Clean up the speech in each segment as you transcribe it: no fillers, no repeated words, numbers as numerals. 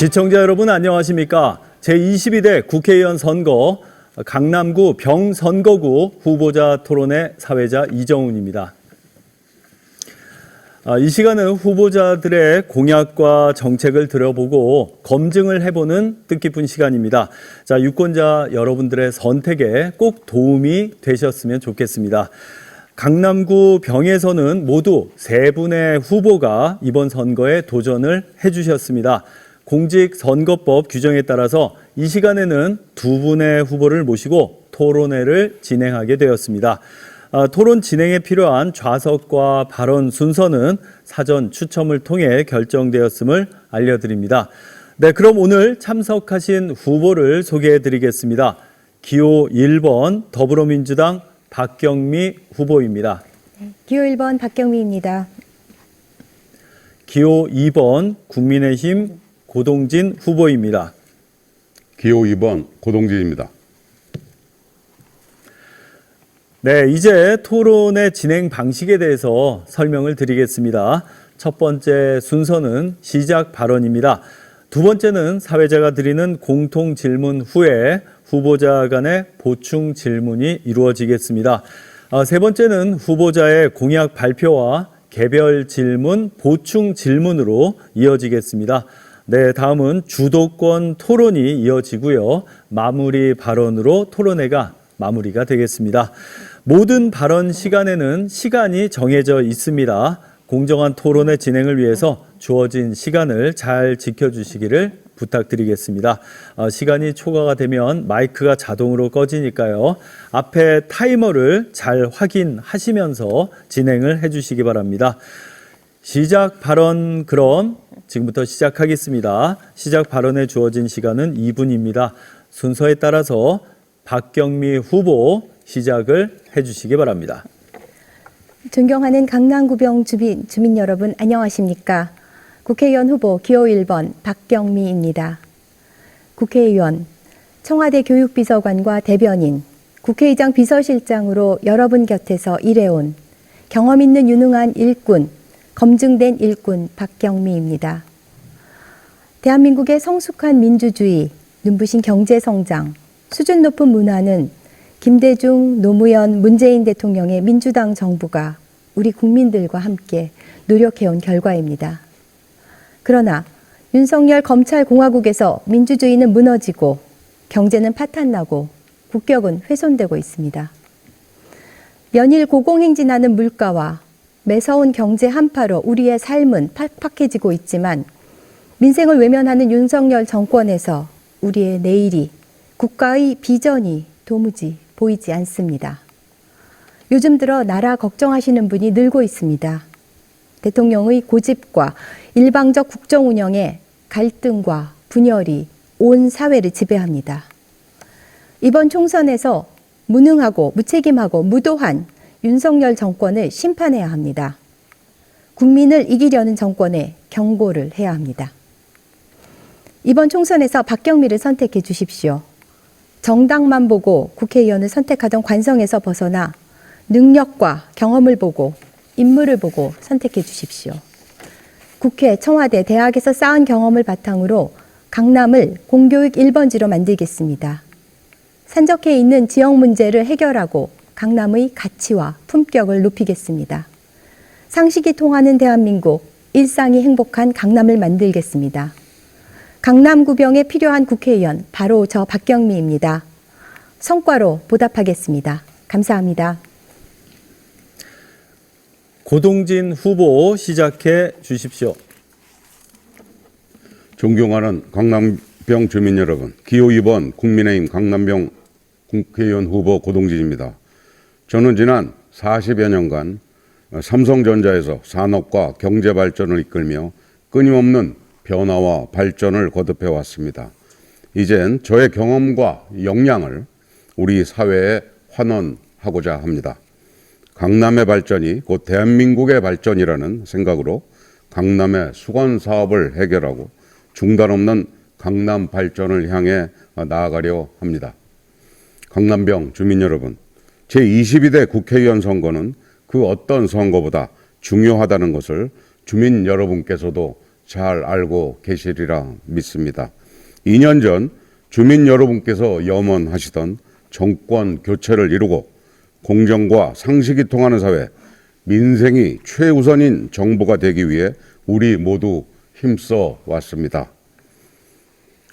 시청자 여러분 안녕하십니까? 제22대 국회의원 선거 강남구 병선거구 후보자 토론회 사회자 이정훈입니다. 이 시간은 후보자들의 공약과 정책을 들어보고 검증을 해보는 뜻깊은 시간입니다. 자, 유권자 여러분들의 선택에 꼭 도움이 되셨으면 좋겠습니다. 강남구 병에서는 모두 3분의 후보가 이번 선거에 도전을 해주셨습니다. 공직선거법 규정에 따라서 이 시간에는 2분의 후보를 모시고 토론회를 진행하게 되었습니다. 토론 진행에 필요한 좌석과 발언 순서는 사전 추첨을 통해 결정되었음을 알려드립니다. 네, 그럼 오늘 참석하신 후보를 소개해드리겠습니다. 기호 1번 더불어민주당 박경미 후보입니다. 기호 1번 박경미입니다. 기호 2번 국민의힘 고동진 후보입니다. 기호 2번 고동진입니다. 네, 이제 토론의 진행 방식에 대해서 설명을 드리겠습니다. 첫 번째 순서는 시작 발언입니다. 두 번째는 사회자가 드리는 공통 질문 후에 후보자 간의 보충 질문이 이루어지겠습니다. 세 번째는 후보자의 공약 발표와 개별 질문, 보충 질문으로 이어지겠습니다. 네, 다음은 주도권 토론이 이어지고요. 마무리 발언으로 토론회가 마무리가 되겠습니다. 모든 발언 시간에는 시간이 정해져 있습니다. 공정한 토론의 진행을 위해서 주어진 시간을 잘 지켜주시기를 부탁드리겠습니다. 시간이 초과가 되면 마이크가 자동으로 꺼지니까요. 앞에 타이머를 잘 확인하시면서 진행을 해주시기 바랍니다. 시작 발언 그럼 지금부터 시작하겠습니다. 시작 발언에 주어진 시간은 2분입니다. 순서에 따라서 박경미 후보 시작을 해주시기 바랍니다. 존경하는 강남구병 주민 여러분 안녕하십니까? 국회의원 후보 기호 1번 박경미입니다. 국회의원, 청와대 교육비서관과 대변인, 국회의장 비서실장으로 여러분 곁에서 일해온 경험 있는 유능한 일꾼, 검증된 일꾼 박경미입니다. 대한민국의 성숙한 민주주의, 눈부신 경제성장, 수준 높은 문화는 김대중, 노무현, 문재인 대통령의 민주당 정부가 우리 국민들과 함께 노력해온 결과입니다. 그러나 윤석열 검찰공화국에서 민주주의는 무너지고 경제는 파탄나고 국격은 훼손되고 있습니다. 연일 고공행진하는 물가와 매서운 경제 한파로 우리의 삶은 팍팍해지고 있지만 민생을 외면하는 윤석열 정권에서 우리의 내일이, 국가의 비전이 도무지 보이지 않습니다. 요즘 들어 나라 걱정하시는 분이 늘고 있습니다. 대통령의 고집과 일방적 국정 운영에 갈등과 분열이 온 사회를 지배합니다. 이번 총선에서 무능하고 무책임하고 무도한 윤석열 정권을 심판해야 합니다. 국민을 이기려는 정권에 경고를 해야 합니다. 이번 총선에서 박경미를 선택해 주십시오. 정당만 보고 국회의원을 선택하던 관성에서 벗어나 능력과 경험을 보고 인물을 보고 선택해 주십시오. 국회, 청와대, 대학에서 쌓은 경험을 바탕으로 강남을 공교육 1번지로 만들겠습니다. 산적해 있는 지역 문제를 해결하고 강남의 가치와 품격을 높이겠습니다. 상식이 통하는 대한민국, 일상이 행복한 강남을 만들겠습니다. 강남구병에 필요한 국회의원 바로 저 박경미입니다. 성과로 보답하겠습니다. 감사합니다. 고동진 후보 시작해 주십시오. 존경하는 강남병 주민 여러분, 기호 2번 국민의힘 강남병 국회의원 후보 고동진입니다. 저는 지난 40여 년간 삼성전자에서 산업과 경제 발전을 이끌며 끊임없는 변화와 발전을 거듭해 왔습니다. 이젠 저의 경험과 역량을 우리 사회에 환원하고자 합니다. 강남의 발전이 곧 대한민국의 발전이라는 생각으로 강남의 수건 사업을 해결하고 중단 없는 강남 발전을 향해 나아가려 합니다. 강남병 주민 여러분, 제22대 국회의원 선거는 그 어떤 선거보다 중요하다는 것을 주민 여러분께서도 잘 알고 계시리라 믿습니다. 2년 전 주민 여러분께서 염원하시던 정권 교체를 이루고 공정과 상식이 통하는 사회, 민생이 최우선인 정부가 되기 위해 우리 모두 힘써 왔습니다.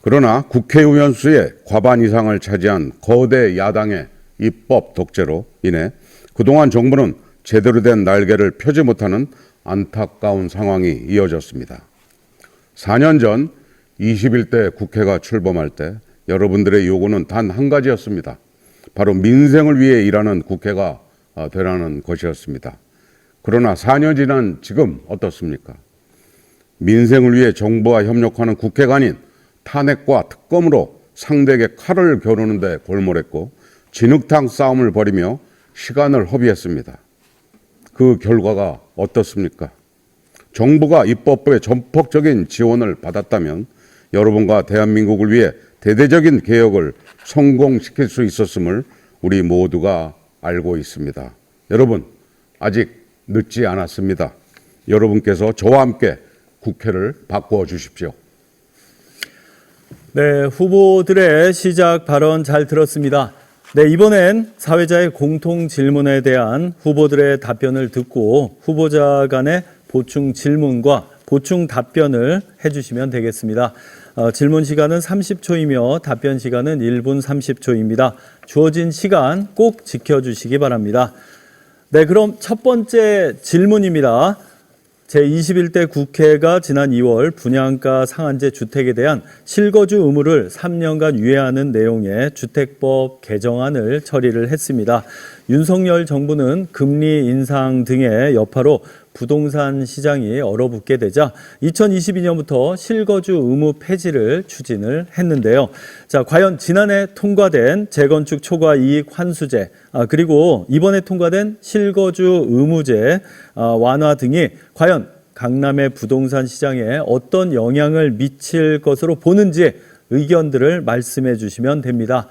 그러나 국회의원 수의 과반 이상을 차지한 거대 야당의 입법 독재로 인해 그동안 정부는 제대로 된 날개를 펴지 못하는 안타까운 상황이 이어졌습니다. 4년 전 21대 국회가 출범할 때 여러분들의 요구는 단 한 가지였습니다. 바로 민생을 위해 일하는 국회가 되라는 것이었습니다. 그러나 4년 지난 지금 어떻습니까? 민생을 위해 정부와 협력하는 국회가 아닌 탄핵과 특검으로 상대에게 칼을 겨루는 데 골몰했고 진흙탕 싸움을 벌이며 시간을 허비했습니다. 그 결과가 어떻습니까? 정부가 입법부의 전폭적인 지원을 받았다면 여러분과 대한민국을 위해 대대적인 개혁을 성공시킬 수 있었음을 우리 모두가 알고 있습니다. 여러분, 아직 늦지 않았습니다. 여러분께서 저와 함께 국회를 바꾸어 주십시오. 네, 후보들의 시작 발언 잘 들었습니다. 네, 이번엔 사회자의 공통 질문에 대한 후보들의 답변을 듣고 후보자 간의 보충 질문과 보충 답변을 해주시면 되겠습니다. 질문 시간은 30초이며 답변 시간은 1분 30초입니다. 주어진 시간 꼭 지켜주시기 바랍니다. 네, 그럼 첫 번째 질문입니다. 제21대 국회가 지난 2월 분양가 상한제 주택에 대한 실거주 의무를 3년간 유예하는 내용의 주택법 개정안을 처리를 했습니다. 윤석열 정부는 금리 인상 등의 여파로 부동산 시장이 얼어붙게 되자 2022년부터 실거주 의무 폐지를 추진을 했는데요. 자, 과연 지난해 통과된 재건축 초과 이익 환수제, 그리고 이번에 통과된 실거주 의무제 완화 등이 과연 강남의 부동산 시장에 어떤 영향을 미칠 것으로 보는지 의견들을 말씀해 주시면 됩니다.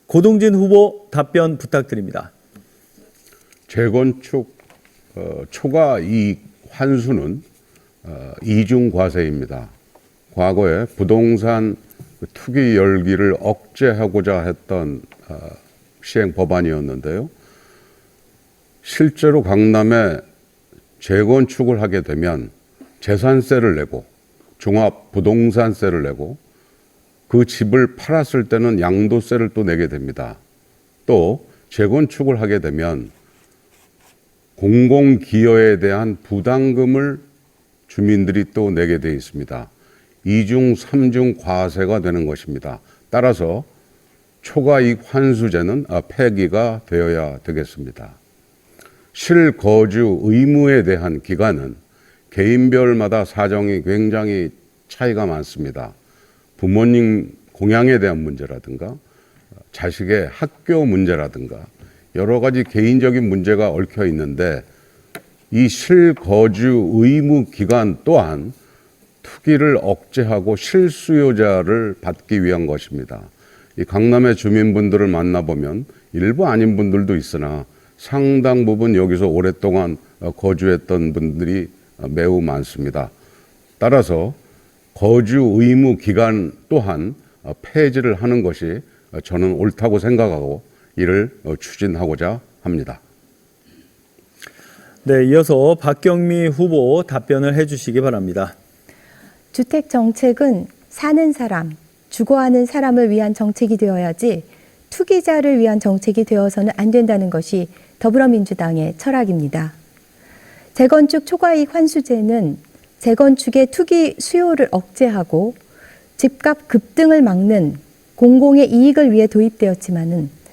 고동진 후보 답변 부탁드립니다. 재건축 초과 이익 환수는 이중 과세입니다. 과거에 부동산 투기 열기를 억제하고자 했던 시행 법안이었는데요. 실제로 강남에 재건축을 하게 되면 재산세를 내고 종합부동산세를 내고 그 집을 팔았을 때는 양도세를 또 내게 됩니다. 또 재건축을 하게 되면 공공기여에 대한 부담금을 주민들이 또 내게 되어 있습니다. 이중, 삼중 과세가 되는 것입니다. 따라서 초과이익 환수제는 폐기가 되어야 되겠습니다. 실거주 의무에 대한 기간은 개인별마다 사정이 굉장히 차이가 많습니다. 부모님 공양에 대한 문제라든가 자식의 학교 문제라든가 여러 가지 개인적인 문제가 얽혀 있는데 이 실거주 의무 기간 또한 투기를 억제하고 실수요자를 받기 위한 것입니다. 이 강남의 주민분들을 만나보면 일부 아닌 분들도 있으나 상당 부분 여기서 오랫동안 거주했던 분들이 매우 많습니다. 따라서 거주 의무 기간 또한 폐지를 하는 것이 저는 옳다고 생각하고 이를 추진하고자 합니다. 네, 이어서 박경미 후보 답변을 해주시기 바랍니다. 주택 정책은 사는 사람, 주거하는 사람을 위한 정책이 되어야지 투기자를 위한 정책이 되어서는 안 된다는 것이 더불어민주당의 철학입니다. 재건축 초과이익 환수제는 재건축의 투기 수요를 억제하고 집값 급등을 막는 공공의 이익을 위해 도입되었지만은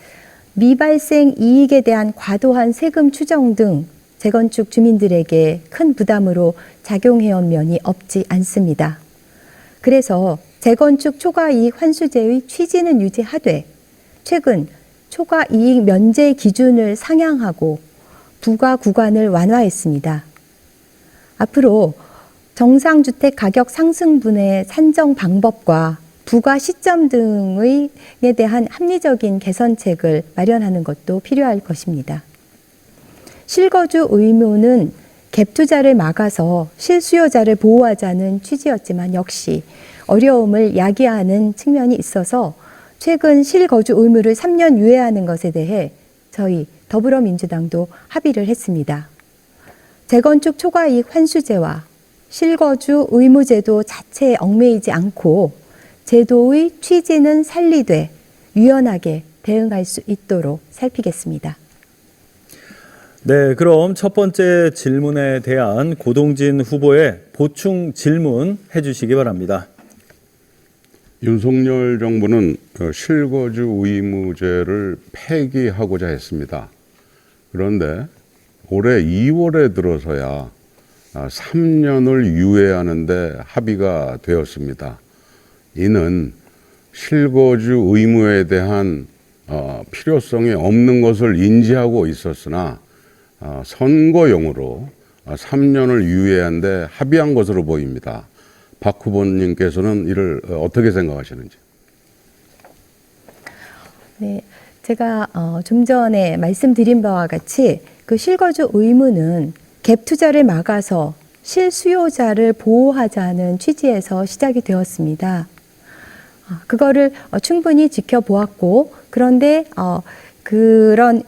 미발생 이익에 대한 과도한 세금 추정 등 재건축 주민들에게 큰 부담으로 작용해온 면이 없지 않습니다. 그래서 재건축 초과이익 환수제의 취지는 유지하되 최근 초과이익 면제 기준을 상향하고 부과 구간을 완화했습니다. 앞으로 정상주택 가격 상승분의 산정 방법과 부과 시점 등에 대한 합리적인 개선책을 마련하는 것도 필요할 것입니다. 실거주 의무는 갭 투자를 막아서 실수요자를 보호하자는 취지였지만 역시 어려움을 야기하는 측면이 있어서 최근 실거주 의무를 3년 유예하는 것에 대해 저희 더불어민주당도 합의를 했습니다. 재건축 초과이익 환수제와 실거주 의무제도 자체에 얽매이지 않고 제도의 취지는 살리되 유연하게 대응할 수 있도록 살피겠습니다. 네, 그럼 첫 번째 질문에 대한 고동진 후보의 보충 질문 해주시기 바랍니다. 윤석열 정부는 실거주 의무제를 폐기하고자 했습니다. 그런데 올해 2월에 들어서야 3년을 유예하는데 합의가 되었습니다. 이는 실거주 의무에 대한 필요성이 없는 것을 인지하고 있었으나 선거용으로 3년을 유예한데 합의한 것으로 보입니다. 박 후보님께서는 이를 어떻게 생각하시는지? 네, 제가 좀 전에 말씀드린 바와 같이 그 실거주 의무는 갭 투자를 막아서 실수요자를 보호하자는 취지에서 시작이 되었습니다. 그거를 충분히 지켜보았고, 그런데 그런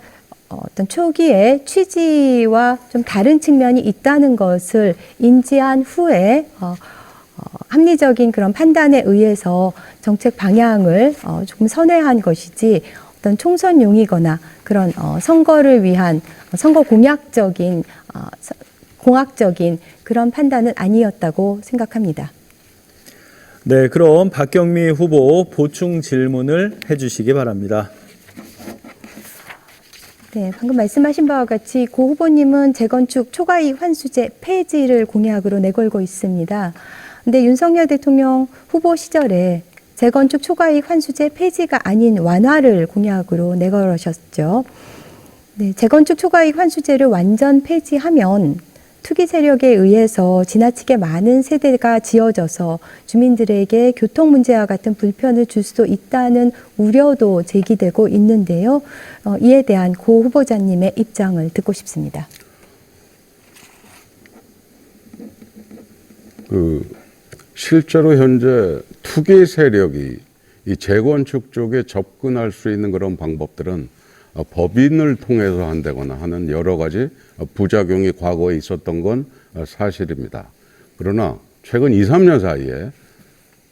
어떤 초기의 취지와 좀 다른 측면이 있다는 것을 인지한 후에 합리적인 그런 판단에 의해서 정책 방향을 조금 선회한 것이지 어떤 총선용이거나 그런 선거를 위한 선거 공약적인 공학적인 그런 판단은 아니었다고 생각합니다. 네, 그럼 박경미 후보 보충 질문을 해주시기 바랍니다. 네, 방금 말씀하신 바와 같이 고 후보님은 재건축 초과이익 환수제 폐지를 공약으로 내걸고 있습니다. 근데 윤석열 대통령 후보 시절에 재건축 초과이익 환수제 폐지가 아닌 완화를 공약으로 내걸으셨죠. 네, 재건축 초과이익 환수제를 완전 폐지하면 투기 세력에 의해서 지나치게 많은 세대가 지어져서 주민들에게 교통 문제와 같은 불편을 줄 수도 있다는 우려도 제기되고 있는데요. 이에 대한 고 후보자님의 입장을 듣고 싶습니다. 실제로 현재 투기 세력이 이 재건축 쪽에 접근할 수 있는 그런 방법들은 법인을 통해서 한다거나 하는 여러 가지 부작용이 과거에 있었던 건 사실입니다. 그러나 최근 2, 3년 사이에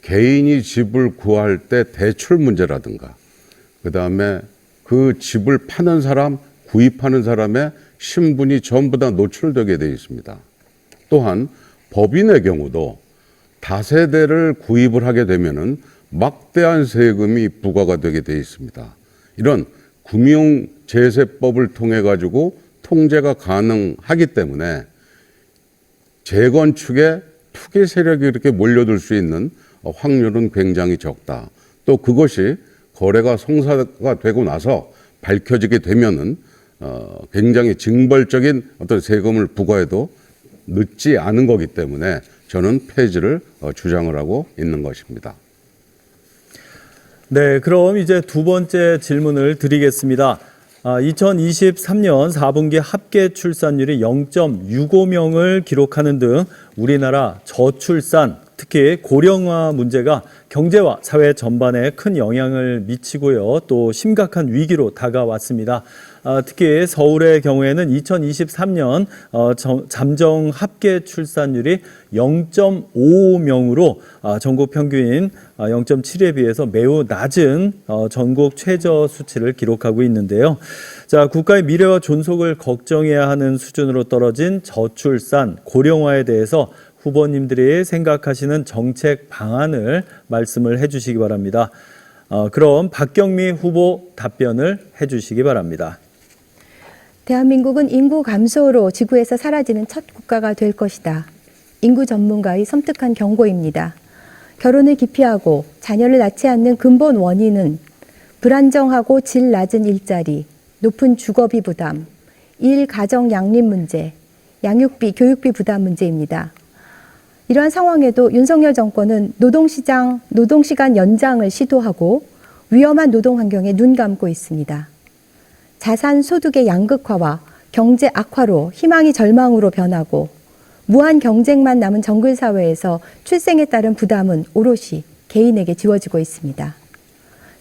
개인이 집을 구할 때 대출 문제라든가 그다음에 그 집을 파는 사람, 구입하는 사람의 신분이 전부 다 노출되게 되어 있습니다. 또한 법인의 경우도 다세대를 구입을 하게 되면은 막대한 세금이 부과가 되게 되어 있습니다. 이런 금융제세법을 통해 가지고 통제가 가능하기 때문에 재건축에 투기 세력이 이렇게 몰려들 수 있는 확률은 굉장히 적다. 또 그것이 거래가 성사가 되고 나서 밝혀지게 되면은 굉장히 징벌적인 어떤 세금을 부과해도 늦지 않은 거기 때문에 저는 폐지를 주장을 하고 있는 것입니다. 네, 그럼 이제 두 번째 질문을 드리겠습니다. 2023년 4분기 합계 출산율이 0.65명을 기록하는 등 우리나라 저출산, 특히 고령화 문제가 경제와 사회 전반에 큰 영향을 미치고요. 또 심각한 위기로 다가왔습니다. 특히 서울의 경우에는 2023년 잠정 합계 출산율이 0.55명으로 전국 평균인 0.7에 비해서 매우 낮은 전국 최저 수치를 기록하고 있는데요. 자, 국가의 미래와 존속을 걱정해야 하는 수준으로 떨어진 저출산, 고령화에 대해서 후보님들이 생각하시는 정책 방안을 말씀을 해주시기 바랍니다. 그럼 박경미 후보 답변을 해주시기 바랍니다. 대한민국은 인구 감소로 지구에서 사라지는 첫 국가가 될 것이다. 인구 전문가의 섬뜩한 경고입니다. 결혼을 기피하고 자녀를 낳지 않는 근본 원인은 불안정하고 질 낮은 일자리, 높은 주거비 부담, 일 가정 양립 문제, 양육비, 교육비 부담 문제입니다. 이러한 상황에도 윤석열 정권은 노동시간 연장을 시도하고 위험한 노동 환경에 눈 감고 있습니다. 자산 소득의 양극화와 경제 악화로 희망이 절망으로 변하고 무한 경쟁만 남은 정글 사회에서 출생에 따른 부담은 오롯이 개인에게 지워지고 있습니다.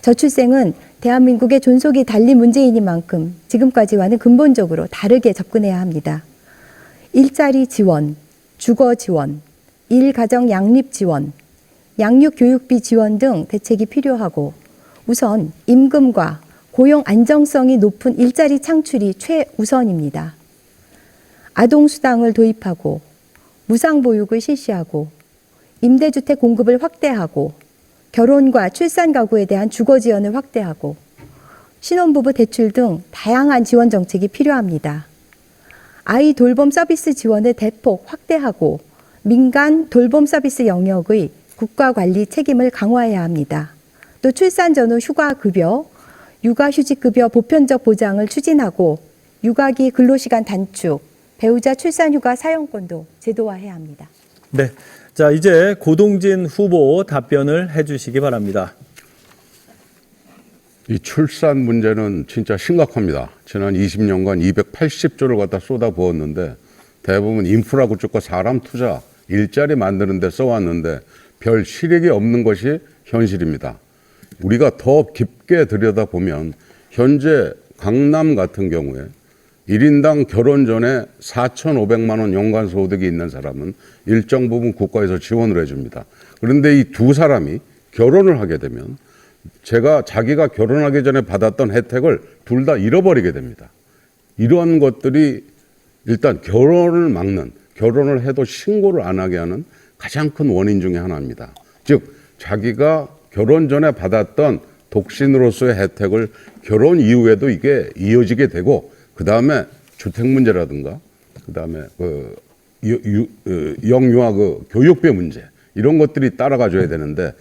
저출생은 대한민국의 존속이 달린 문제이니 만큼 지금까지와는 근본적으로 다르게 접근해야 합니다. 일자리 지원, 주거 지원, 일가정 양립 지원, 양육 교육비 지원 등 대책이 필요하고 우선 임금과 고용 안정성이 높은 일자리 창출이 최우선입니다. 아동수당을 도입하고 무상보육을 실시하고 임대주택 공급을 확대하고 결혼과 출산 가구에 대한 주거 지원을 확대하고 신혼부부 대출 등 다양한 지원 정책이 필요합니다. 아이 돌봄 서비스 지원을 대폭 확대하고 민간 돌봄 서비스 영역의 국가 관리 책임을 강화해야 합니다. 또 출산 전후 휴가급여, 육아휴직급여 보편적 보장을 추진하고 육아기 근로시간 단축, 배우자 출산휴가 사용권도 제도화해야 합니다. 네. 자, 이제 고동진 후보 답변을 해주시기 바랍니다. 이 출산 문제는 진짜 심각합니다. 지난 20년간 280조를 갖다 쏟아부었는데 대부분 인프라 구축과 사람 투자, 일자리 만드는 데 써왔는데 별 실익이 없는 것이 현실입니다. 우리가 더 깊게 들여다보면 현재 강남 같은 경우에 1인당 결혼 전에 4,500만 원 연간 소득이 있는 사람은 일정 부분 국가에서 지원을 해줍니다. 그런데 이 두 사람이 결혼을 하게 되면 자기가 결혼하기 전에 받았던 혜택을 둘 다 잃어버리게 됩니다. 이러한 것들이 일단 결혼을 막는, 결혼을 해도 신고를 안 하게 하는 가장 큰 원인 중에 하나입니다. 즉 자기가 결혼 전에 받았던 독신으로서의 혜택을 결혼 이후에도 이게 이어지게 되고 그 다음에 주택 문제라든가 그 다음에 영유아 교육비 문제 이런 것들이 따라가줘야 되는데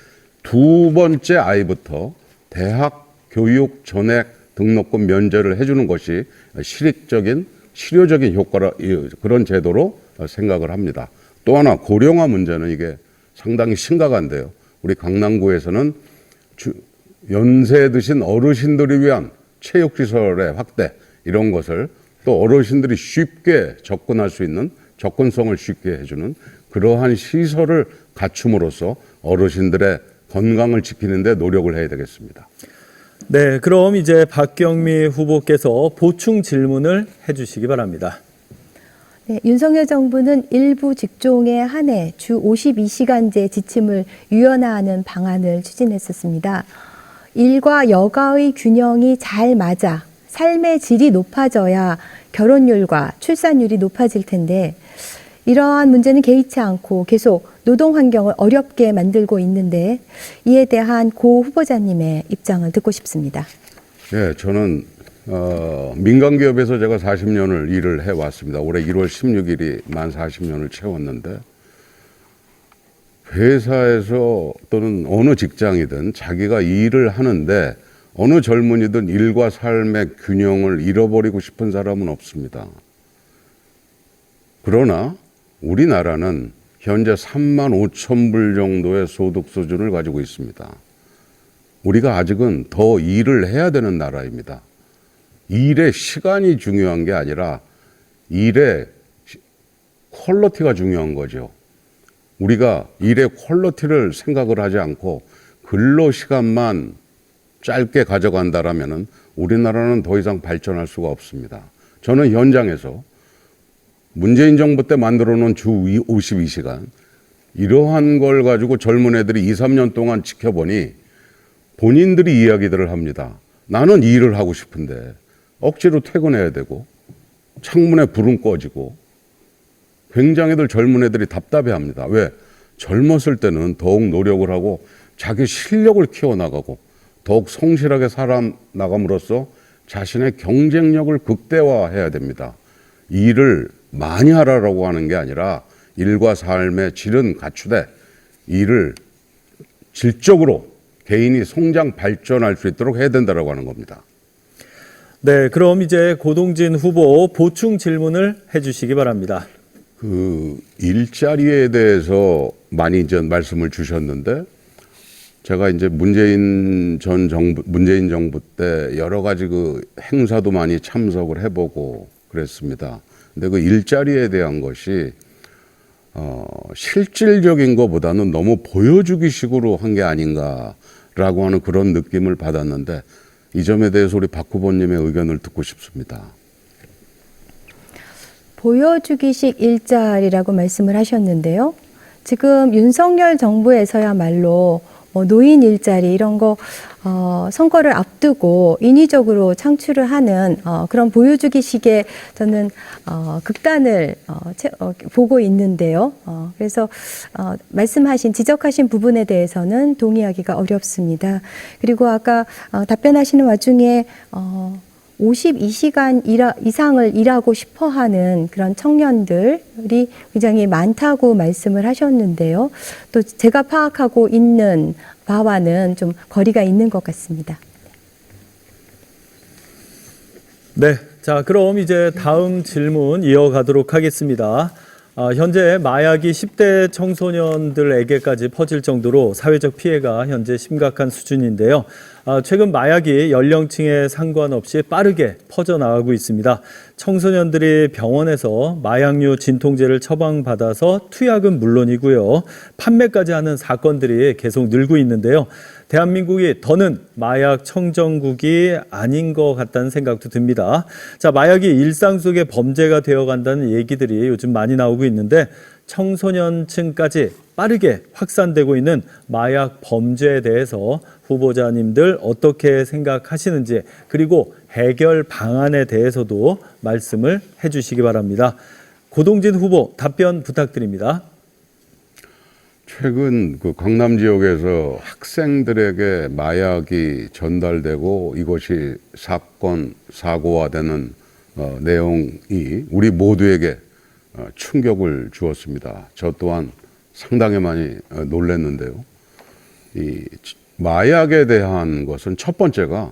두 번째 아이부터 대학 교육 전액 등록금 면제를 해주는 것이 실효적인 효과라 그런 제도로 생각을 합니다. 또 하나 고령화 문제는 이게 상당히 심각한데요. 우리 강남구에서는 연세 드신 어르신들을 위한 체육시설의 확대 이런 것을 또 어르신들이 쉽게 접근할 수 있는 접근성을 쉽게 해주는 그러한 시설을 갖춤으로써 어르신들의 건강을 지키는 데 노력을 해야 되겠습니다. 네, 그럼 이제 박경미 후보께서 보충 질문을 해주시기 바랍니다. 네, 윤석열 정부는 일부 직종에 한해 주 52시간제 지침을 유연화하는 방안을 추진했었습니다. 일과 여가의 균형이 잘 맞아 삶의 질이 높아져야 결혼율과 출산율이 높아질 텐데 이러한 문제는 개의치 않고 계속 노동 환경을 어렵게 만들고 있는데 이에 대한 고 후보자님의 입장을 듣고 싶습니다. 네, 저는 민간 기업에서 제가 40년을 일을 해왔습니다. 올해 1월 16일이 만 40년을 채웠는데 회사에서 또는 어느 직장이든 자기가 일을 하는데 어느 젊은이든 일과 삶의 균형을 잃어버리고 싶은 사람은 없습니다. 그러나 우리나라는 현재 3만 5천 불 정도의 소득 수준을 가지고 있습니다. 우리가 아직은 더 일을 해야 되는 나라입니다. 일의 시간이 중요한 게 아니라 일의 퀄리티가 중요한 거죠. 우리가 일의 퀄리티를 생각을 하지 않고 근로 시간만 짧게 가져간다라면은 우리나라는 더 이상 발전할 수가 없습니다. 저는 현장에서 문재인 정부 때 만들어 놓은 주 52시간 이러한 걸 가지고 젊은 애들이 2, 3년 동안 지켜보니 본인들이 이야기들을 합니다. 나는 일을 하고 싶은데 억지로 퇴근해야 되고 창문에 불은 꺼지고 굉장히들 젊은 애들이 답답해합니다. 왜? 젊었을 때는 더욱 노력을 하고 자기 실력을 키워나가고 더욱 성실하게 살아나감으로써 자신의 경쟁력을 극대화해야 됩니다. 일을 많이 하라고 하는 게 아니라 일과 삶의 질은 갖추되 일을 질적으로 개인이 성장 발전할 수 있도록 해야 된다고 하는 겁니다. 네, 그럼 이제 고동진 후보 보충 질문을 해주시기 바랍니다. 일자리에 대해서 많이 이제 말씀을 주셨는데 제가 이제 문재인 정부 때 여러 가지 행사도 많이 참석을 해보고 그랬습니다. 근데 그 일자리에 대한 것이 실질적인 것보다는 너무 보여주기 식으로 한 게 아닌가라고 하는 그런 느낌을 받았는데 이 점에 대해서 우리 박 후보님의 의견을 듣고 싶습니다. 보여주기식 일자리라고 말씀을 하셨는데요. 지금 윤석열 정부에서야말로 노인 일자리 이런 거 선거를 앞두고 인위적으로 창출을 하는 그런 보여주기식의 저는 극단을 보고 있는데요. 그래서 말씀하신 지적하신 부분에 대해서는 동의하기가 어렵습니다. 그리고 아까 답변하시는 와중에 52시간 이상을 일하고 싶어 하는 그런 청년들이 굉장히 많다고 말씀을 하셨는데요. 또 제가 파악하고 있는 바와는 좀 거리가 있는 것 같습니다. 네, 자 그럼 이제 다음 질문 이어가도록 하겠습니다. 현재 마약이 10대 청소년들에게까지 퍼질 정도로 사회적 피해가 현재 심각한 수준인데요. 최근 마약이 연령층에 상관없이 빠르게 퍼져나가고 있습니다. 청소년들이 병원에서 마약류 진통제를 처방받아서 투약은 물론이고요. 판매까지 하는 사건들이 계속 늘고 있는데요. 대한민국이 더는 마약 청정국이 아닌 것 같다는 생각도 듭니다. 자, 마약이 일상 속의 범죄가 되어간다는 얘기들이 요즘 많이 나오고 있는데 청소년층까지 빠르게 확산되고 있는 마약 범죄에 대해서 후보자님들 어떻게 생각하시는지 그리고 해결 방안에 대해서도 말씀을 해주시기 바랍니다. 고동진 후보 답변 부탁드립니다. 최근 그 강남 지역에서 학생들에게 마약이 전달되고 이것이 사건 사고화되는 내용이 우리 모두에게 충격을 주었습니다. 저 또한 상당히 많이 놀랐는데요. 이 마약에 대한 것은 첫 번째가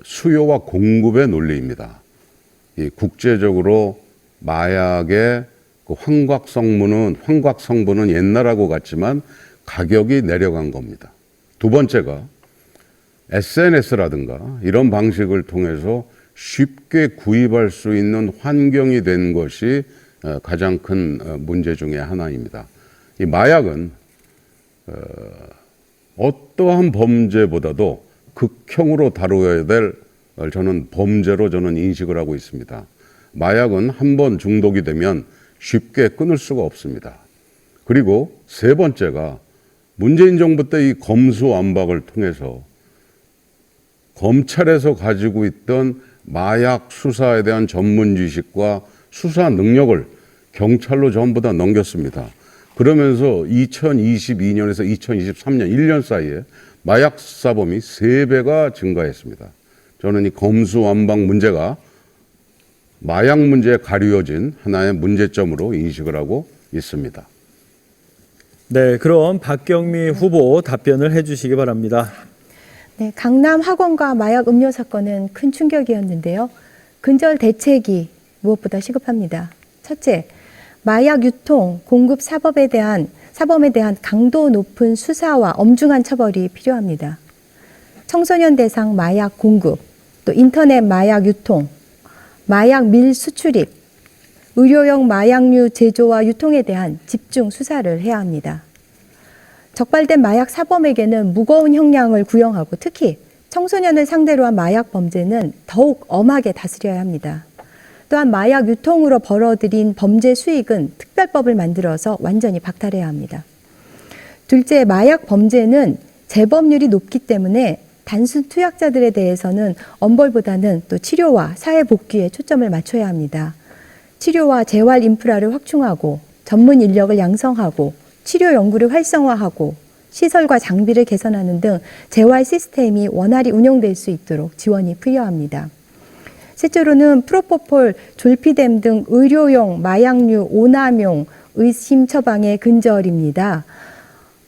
수요와 공급의 논리입니다. 이 국제적으로 마약의 그 환각 성분은 옛날하고 같지만 가격이 내려간 겁니다. 두 번째가 SNS라든가 이런 방식을 통해서 쉽게 구입할 수 있는 환경이 된 것이 가장 큰 문제 중에 하나입니다. 이 마약은 어떠한 범죄보다도 극형으로 다루어야 될 저는 범죄로 저는 인식을 하고 있습니다. 마약은 한 번 중독이 되면 쉽게 끊을 수가 없습니다. 그리고 세 번째가 문재인 정부 때 이 검수완박을 통해서 검찰에서 가지고 있던 마약 수사에 대한 전문 지식과 수사 능력을 경찰로 전부 다 넘겼습니다. 그러면서 2022년에서 2023년 1년 사이에 마약 사범이 3배가 증가했습니다. 저는 이 검수완박 문제가 마약 문제에 가려진 하나의 문제점으로 인식을 하고 있습니다. 네, 그럼 박경미 후보 답변을 해주시기 바랍니다. 네, 강남 학원과 마약 음료 사건은 큰 충격이었는데요. 근절 대책이 무엇보다 시급합니다. 첫째, 마약 유통, 공급 사범에 대한 강도 높은 수사와 엄중한 처벌이 필요합니다. 청소년 대상 마약 공급, 또 인터넷 마약 유통, 마약 밀수출입, 의료용 마약류 제조와 유통에 대한 집중 수사를 해야 합니다. 적발된 마약 사범에게는 무거운 형량을 구형하고 특히 청소년을 상대로 한 마약 범죄는 더욱 엄하게 다스려야 합니다. 또한 마약 유통으로 벌어들인 범죄 수익은 특별법을 만들어서 완전히 박탈해야 합니다. 둘째, 마약 범죄는 재범률이 높기 때문에 단순 투약자들에 대해서는 엄벌보다는 또 치료와 사회 복귀에 초점을 맞춰야 합니다. 치료와 재활 인프라를 확충하고 전문 인력을 양성하고 치료 연구를 활성화하고 시설과 장비를 개선하는 등 재활 시스템이 원활히 운영될 수 있도록 지원이 필요합니다. 셋째로는 프로포폴, 졸피뎀 등 의료용 마약류 오남용 의심 처방의 근절입니다.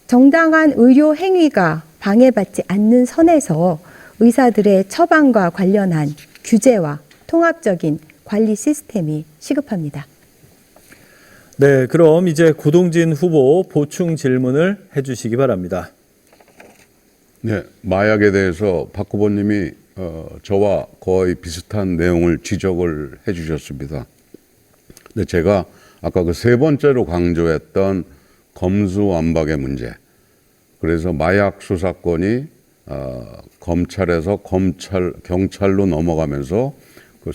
정당한 의료 행위가 방해받지 않는 선에서 의사들의 처방과 관련한 규제와 통합적인 관리 시스템이 시급합니다. 네, 그럼 이제 고동진 후보 보충 질문을 해주시기 바랍니다. 네, 마약에 대해서 박 후보님이 저와 거의 비슷한 내용을 지적을 해주셨습니다. 근데 제가 아까 그 세 번째로 강조했던 검수완박의 문제, 그래서 마약 수사권이 검찰에서 경찰로 넘어가면서 그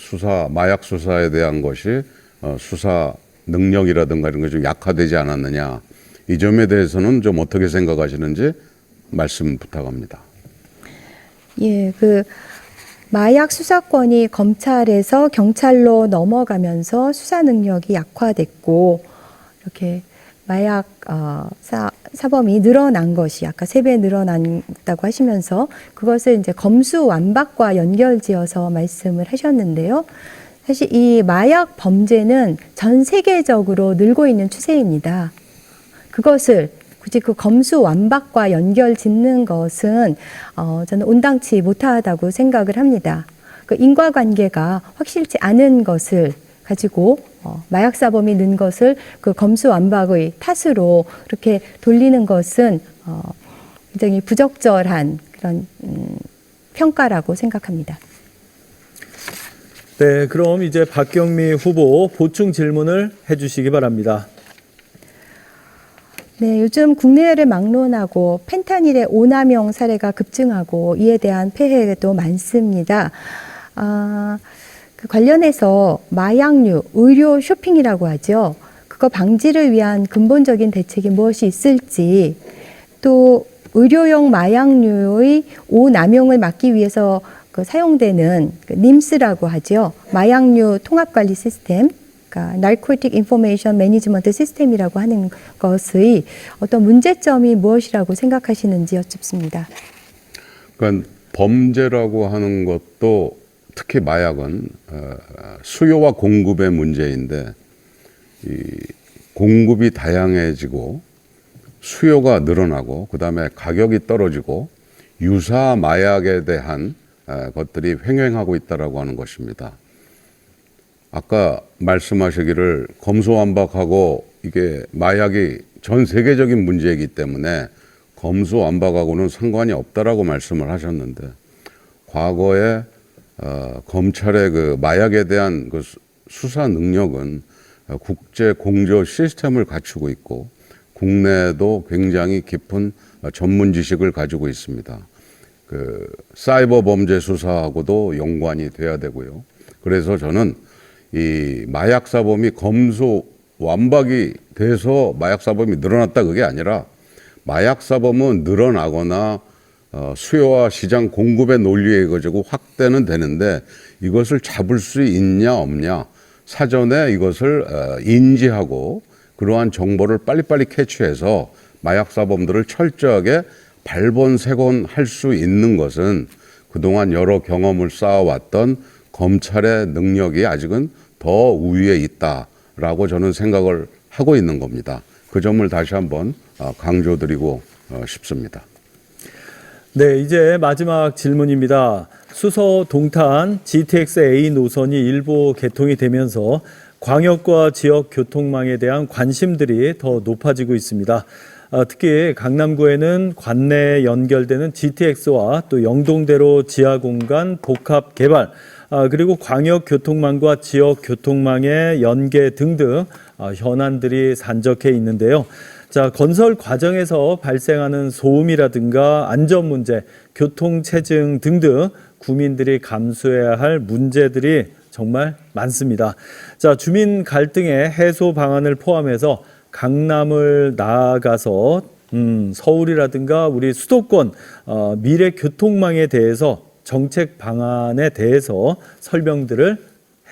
마약 수사에 대한 것이 수사 능력이라든가 이런 게 좀 약화되지 않았느냐, 이 점에 대해서는 좀 어떻게 생각하시는지 말씀 부탁합니다. 예, 마약 수사권이 검찰에서 경찰로 넘어가면서 수사 능력이 약화됐고, 이렇게 마약 사범이 늘어난 것이 아까 3배 늘어났다고 하시면서 그것을 이제 검수완박과 연결지어서 말씀을 하셨는데요. 사실 이 마약 범죄는 전 세계적으로 늘고 있는 추세입니다. 그것을 굳이 그 검수완박과 연결 짓는 것은 저는 온당치 못하다고 생각을 합니다. 그 인과관계가 확실치 않은 것을 가지고 마약 사범이 는 것을 그 검수완박의 탓으로 그렇게 돌리는 것은 굉장히 부적절한 그런 평가라고 생각합니다. 네, 그럼 이제 박경미 후보 보충 질문을 해주시기 바랍니다. 네, 요즘 국내외를 막론하고 펜타닐의 오남용 사례가 급증하고 이에 대한 폐해도 많습니다. 그 관련해서 마약류, 의료 쇼핑이라고 하죠. 그거 방지를 위한 근본적인 대책이 무엇이 있을지, 또 의료용 마약류의 오남용을 막기 위해서 사용되는 님스라고 하죠. 마약류 통합관리 시스템, 그러니까 Narcotic Information Management 시스템이라고 하는 것의 어떤 문제점이 무엇이라고 생각하시는지 여쭙습니다. 그러니까 범죄라고 하는 것도 특히 마약은 수요와 공급의 문제인데, 이 공급이 다양해지고 수요가 늘어나고 그다음에 가격이 떨어지고 유사 마약에 대한 것들이 횡행하고 있다라고 하는 것입니다. 아까 말씀하시기를 검수완박하고 이게 마약이 전 세계적인 문제이기 때문에 검수완박하고는 상관이 없다라고 말씀을 하셨는데, 과거에 검찰의 그 마약에 대한 그 수사 능력은 국제 공조 시스템을 갖추고 있고 국내에도 굉장히 깊은 전문 지식을 가지고 있습니다. 그 사이버 범죄 수사하고도 연관이 돼야 되고요. 그래서 저는 이 마약 사범이 검수 완박이 돼서 마약 사범이 늘어났다, 그게 아니라 마약 사범은 늘어나거나 수요와 시장 공급의 논리에 의거지고 확대는 되는데, 이것을 잡을 수 있냐 없냐, 사전에 이것을 인지하고 그러한 정보를 빨리빨리 캐치해서 마약 사범들을 철저하게 발본색원할 수 있는 것은 그동안 여러 경험을 쌓아왔던 검찰의 능력이 아직은 더 우위에 있다라고 저는 생각을 하고 있는 겁니다. 그 점을 다시 한번 강조드리고 싶습니다. 네, 이제 마지막 질문입니다. 수서 동탄 GTX-A 노선이 일부 개통이 되면서 광역과 지역 교통망에 대한 관심들이 더 높아지고 있습니다. 특히 강남구에는 관내에 연결되는 GTX와 또 영동대로 지하공간 복합 개발, 그리고 광역교통망과 지역교통망의 연계 등등 현안들이 산적해 있는데요. 자, 건설 과정에서 발생하는 소음이라든가 안전 문제, 교통체증 등등 구민들이 감수해야 할 문제들이 정말 많습니다. 자, 주민 갈등의 해소 방안을 포함해서 강남을 나아가서 서울이라든가 우리 수도권 미래 교통망에 대해서 정책 방안에 대해서 설명들을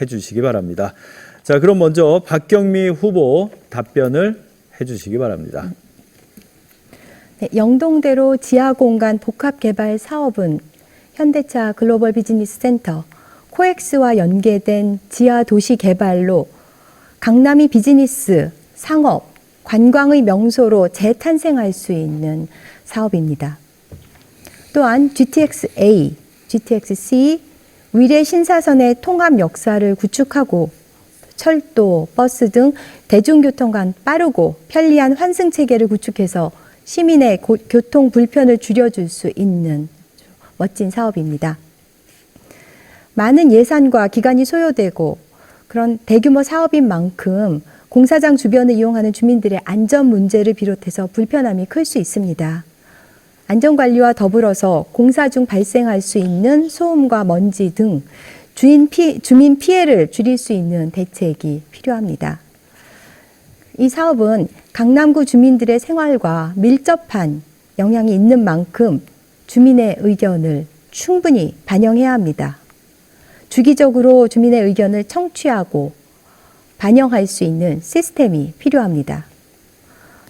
해주시기 바랍니다. 자, 그럼 먼저 박경미 후보 답변을 해주시기 바랍니다. 네, 영동대로 지하공간 복합개발 사업은 현대차 글로벌 비즈니스 센터 코엑스와 연계된 지하 도시 개발로 강남이 비즈니스, 상업, 관광의 명소로 재탄생할 수 있는 사업입니다. 또한 GTX-A, GTX-C, 위례 신사선의 통합 역사를 구축하고 철도, 버스 등 대중교통 간 빠르고 편리한 환승 체계를 구축해서 시민의 교통 불편을 줄여줄 수 있는 멋진 사업입니다. 많은 예산과 기간이 소요되고 그런 대규모 사업인 만큼 공사장 주변을 이용하는 주민들의 안전 문제를 비롯해서 불편함이 클 수 있습니다. 안전관리와 더불어서 공사 중 발생할 수 있는 소음과 먼지 등 주민 피해를 줄일 수 있는 대책이 필요합니다. 이 사업은 강남구 주민들의 생활과 밀접한 영향이 있는 만큼 주민의 의견을 충분히 반영해야 합니다. 주기적으로 주민의 의견을 청취하고 반영할 수 있는 시스템이 필요합니다.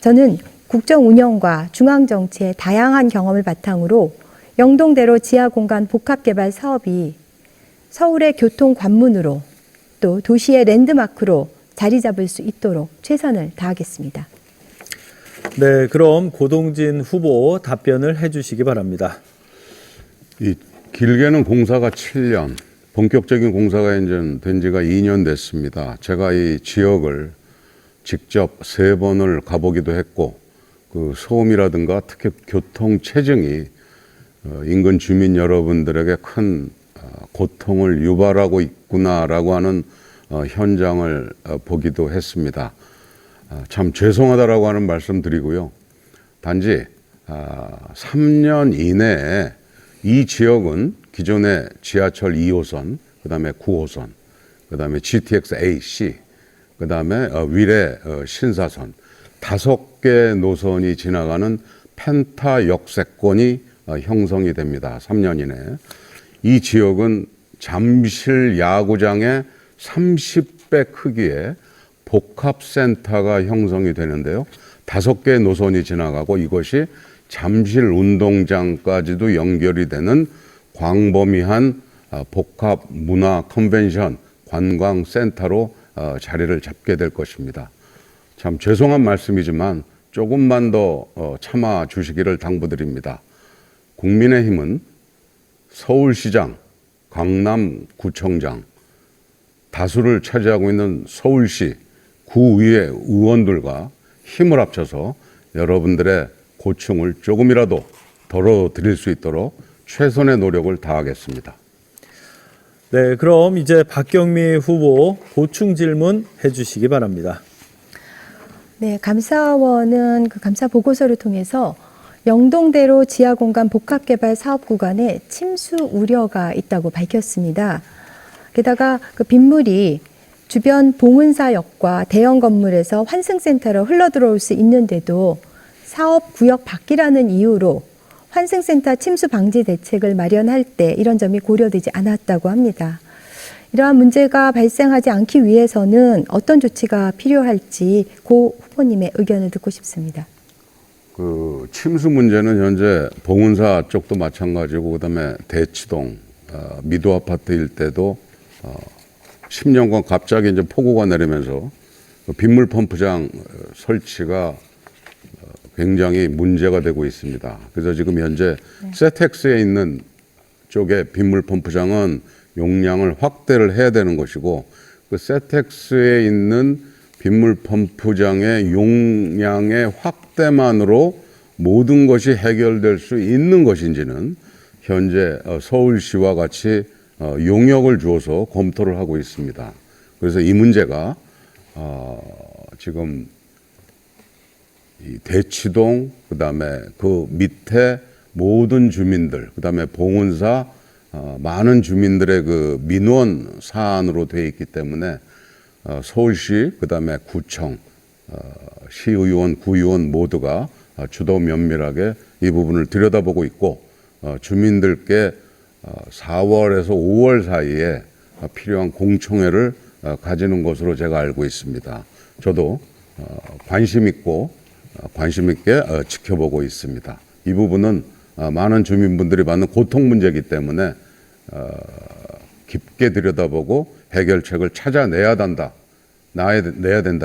저는 국정 운영과 중앙 정치의 다양한 경험을 바탕으로 영동대로 지하공간 복합개발 사업이 서울의 교통 관문으로 또 도시의 랜드마크로 자리 잡을 수 있도록 최선을 다하겠습니다. 네, 그럼 고동진 후보 답변을 해주시기 바랍니다. 이 길게는 공사가 7년, 본격적인 공사가 이제 된 지가 2년 됐습니다. 제가 이 지역을 직접 3번을 가보기도 했고, 그 소음이라든가 특히 교통 체증이 인근 주민 여러분들에게 큰 고통을 유발하고 있구나라고 하는 현장을 보기도 했습니다. 참 죄송하다라고 하는 말씀 드리고요. 단지 3년 이내에 이 지역은 기존의 지하철 2호선, 그 다음에 9호선, 그 다음에 GTX AC, 그 다음에 위례 신사선 5개 노선이 지나가는 펜타 역세권이 형성이 됩니다. 3년 이내에. 이 지역은 잠실 야구장의 30배 크기의 복합센터가 형성이 되는데요. 5개의 노선이 지나가고 이것이 잠실 운동장까지도 연결이 되는 광범위한 복합 문화 컨벤션 관광센터로 자리를 잡게 될 것입니다. 참 죄송한 말씀이지만 조금만 더 참아 주시기를 당부드립니다. 국민의힘은 서울시장, 강남구청장, 다수를 차지하고 있는 서울시 구의회 의원들과 힘을 합쳐서 여러분들의 고충을 조금이라도 덜어드릴 수 있도록 최선의 노력을 다하겠습니다. 네, 그럼 이제 박경미 후보 보충 질문 해주시기 바랍니다. 네, 감사원은 그 감사 보고서를 통해서 영동대로 지하공간 복합개발 사업 구간에 침수 우려가 있다고 밝혔습니다. 게다가 그 빗물이 주변 봉은사역과 대형 건물에서 환승센터로 흘러들어올 수 있는데도 사업 구역 밖이라는 이유로 환승센터 침수 방지 대책을 마련할 때 이런 점이 고려되지 않았다고 합니다. 이러한 문제가 발생하지 않기 위해서는 어떤 조치가 필요할지 고 후보님의 의견을 듣고 싶습니다. 그 침수 문제는 현재 봉은사 쪽도 마찬가지고 그다음에 대치동 미도 아파트 일대도 10년간 갑자기 이제 폭우가 내리면서 빗물 펌프장 설치가 굉장히 문제가 되고 있습니다. 그래서 지금 현재 세텍스에 있는 쪽에 빗물 펌프장은 용량을 확대를 해야 되는 것이고 그 세텍스에 있는 빗물 펌프장의 용량의 확대만으로 모든 것이 해결될 수 있는 것인지는 현재 서울시와 같이 용역을 주어서 검토를 하고 있습니다. 그래서 이 문제가 지금 이 대치동 그다음에 그 밑에 모든 주민들 그다음에 봉은사 많은 주민들의 그 민원 사안으로 되어 있기 때문에 서울시 그다음에 구청 시의원 구의원 모두가 주도 면밀하게 이 부분을 들여다보고 있고 주민들께 4월에서 5월 사이에 필요한 공청회를 가지는 것으로 제가 알고 있습니다. 저도 관심 있게 지켜보고 있습니다. 이 부분은 많은 주민분들이 받는 고통 문제이기 때문에 깊게 들여다보고 해결책을 찾아내야 된다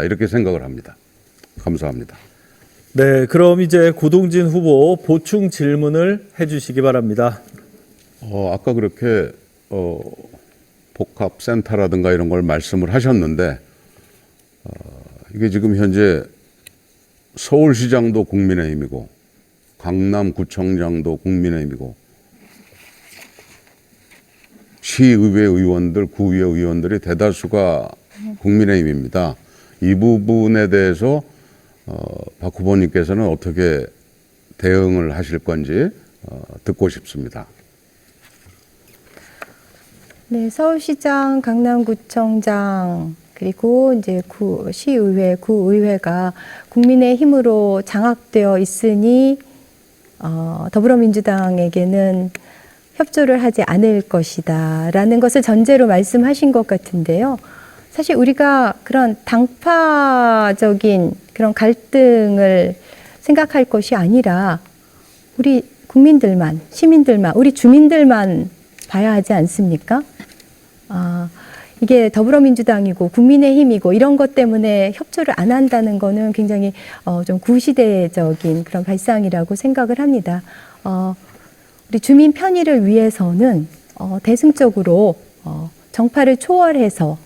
이렇게 생각을 합니다. 감사합니다. 네, 그럼 이제 고동진 후보 보충 질문을 해주시기 바랍니다. 아까 그렇게 복합센터라든가 이런 걸 말씀을 하셨는데 이게 지금 현재 서울시장도 국민의힘이고 강남구청장도 국민의힘이고 시의회 의원들, 구의회 의원들이 대다수가 국민의힘입니다. 이 부분에 대해서 박 후보님께서는 어떻게 대응을 하실 건지 듣고 싶습니다. 네, 서울시장, 강남구청장, 그리고 이제 시의회, 구의회가 국민의힘으로 장악되어 있으니 더불어민주당에게는 협조를 하지 않을 것이다라는 것을 전제로 말씀하신 것 같은데요. 사실 우리가 그런 당파적인 그런 갈등을 생각할 것이 아니라 우리 국민들만, 시민들만, 우리 주민들만 봐야 하지 않습니까? 이게 더불어민주당이고 국민의힘이고 이런 것 때문에 협조를 안 한다는 거는 굉장히 좀 구시대적인 그런 발상이라고 생각을 합니다. 우리 주민 편의를 위해서는 대승적으로 정파를 초월해서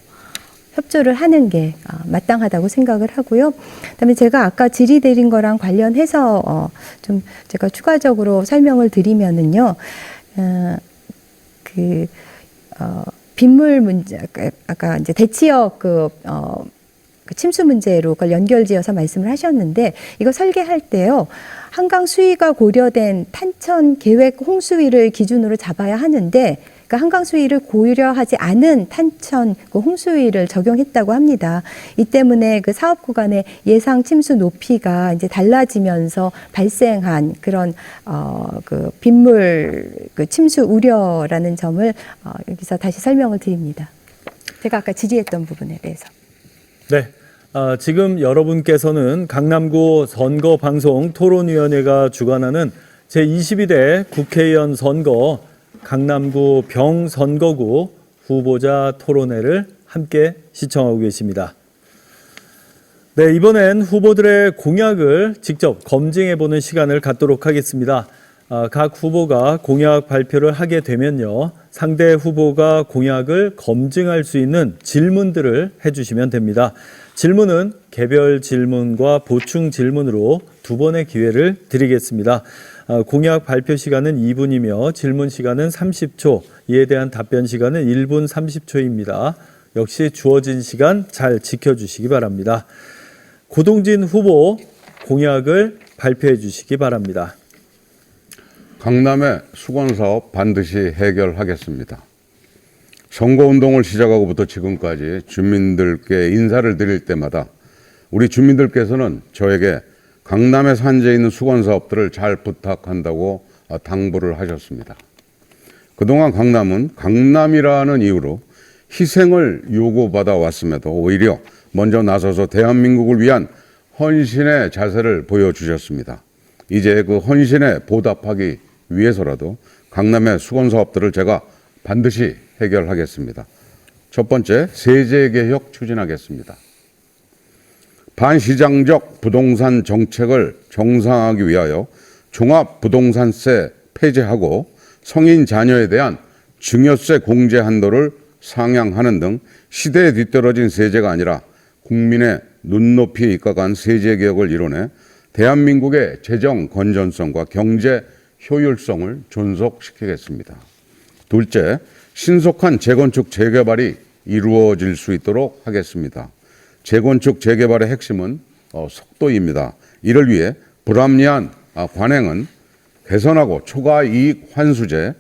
협조를 하는 게 마땅하다고 생각을 하고요. 그다음에 제가 아까 질의드린 거랑 관련해서 좀 제가 추가적으로 설명을 드리면은요. 빗물 문제, 아까 이제 대치역 그 침수 문제로 그걸 연결지어서 말씀을 하셨는데, 이거 설계할 때요, 한강 수위가 고려된 탄천 계획 홍수위를 기준으로 잡아야 하는데, 그 한강 수위를 고려하지 않은 탄천 그 홍수위를 적용했다고 합니다. 이 때문에 그 사업 구간의 예상 침수 높이가 이제 달라지면서 발생한 그런 그 빗물 그 침수 우려라는 점을 여기서 다시 설명을 드립니다. 제가 아까 질의했던 부분에 대해서. 네. 지금 여러분께서는 강남구 선거방송 토론위원회가 주관하는 제22대 국회의원 선거 강남구 병선거구 후보자 토론회를 함께 시청하고 계십니다. 네, 이번엔 후보들의 공약을 직접 검증해보는 시간을 갖도록 하겠습니다. 각 후보가 공약 발표를 하게 되면요, 상대 후보가 공약을 검증할 수 있는 질문들을 해주시면 됩니다. 질문은 개별 질문과 보충 질문으로 두 번의 기회를 드리겠습니다. 공약 발표 시간은 2분이며 질문 시간은 30초, 이에 대한 답변 시간은 1분 30초입니다. 역시 주어진 시간 잘 지켜주시기 바랍니다. 고동진 후보 공약을 발표해 주시기 바랍니다. 강남의 수건사업 반드시 해결하겠습니다. 선거운동을 시작하고부터 지금까지 주민들께 인사를 드릴 때마다 우리 주민들께서는 저에게 강남에 산재해 있는 수건사업들을 잘 부탁한다고 당부를 하셨습니다. 그동안 강남은 강남이라는 이유로 희생을 요구받아 왔음에도 오히려 먼저 나서서 대한민국을 위한 헌신의 자세를 보여주셨습니다. 이제 그 헌신에 보답하기 위해서라도 강남의 수건사업들을 제가 반드시 해결하겠습니다. 첫 번째, 세제개혁 추진하겠습니다. 반시장적 부동산 정책을 정상화하기 위하여 종합부동산세 폐지하고 성인 자녀에 대한 증여세 공제 한도를 상향하는 등 시대에 뒤떨어진 세제가 아니라 국민의 눈높이에 입각한 세제 개혁을 이뤄내 대한민국의 재정 건전성과 경제 효율성을 존속시키겠습니다. 둘째, 신속한 재건축 재개발이 이루어질 수 있도록 하겠습니다. 재건축 재개발의 핵심은 속도입니다. 이를 위해 불합리한 관행은 개선하고 초과이익 환수제,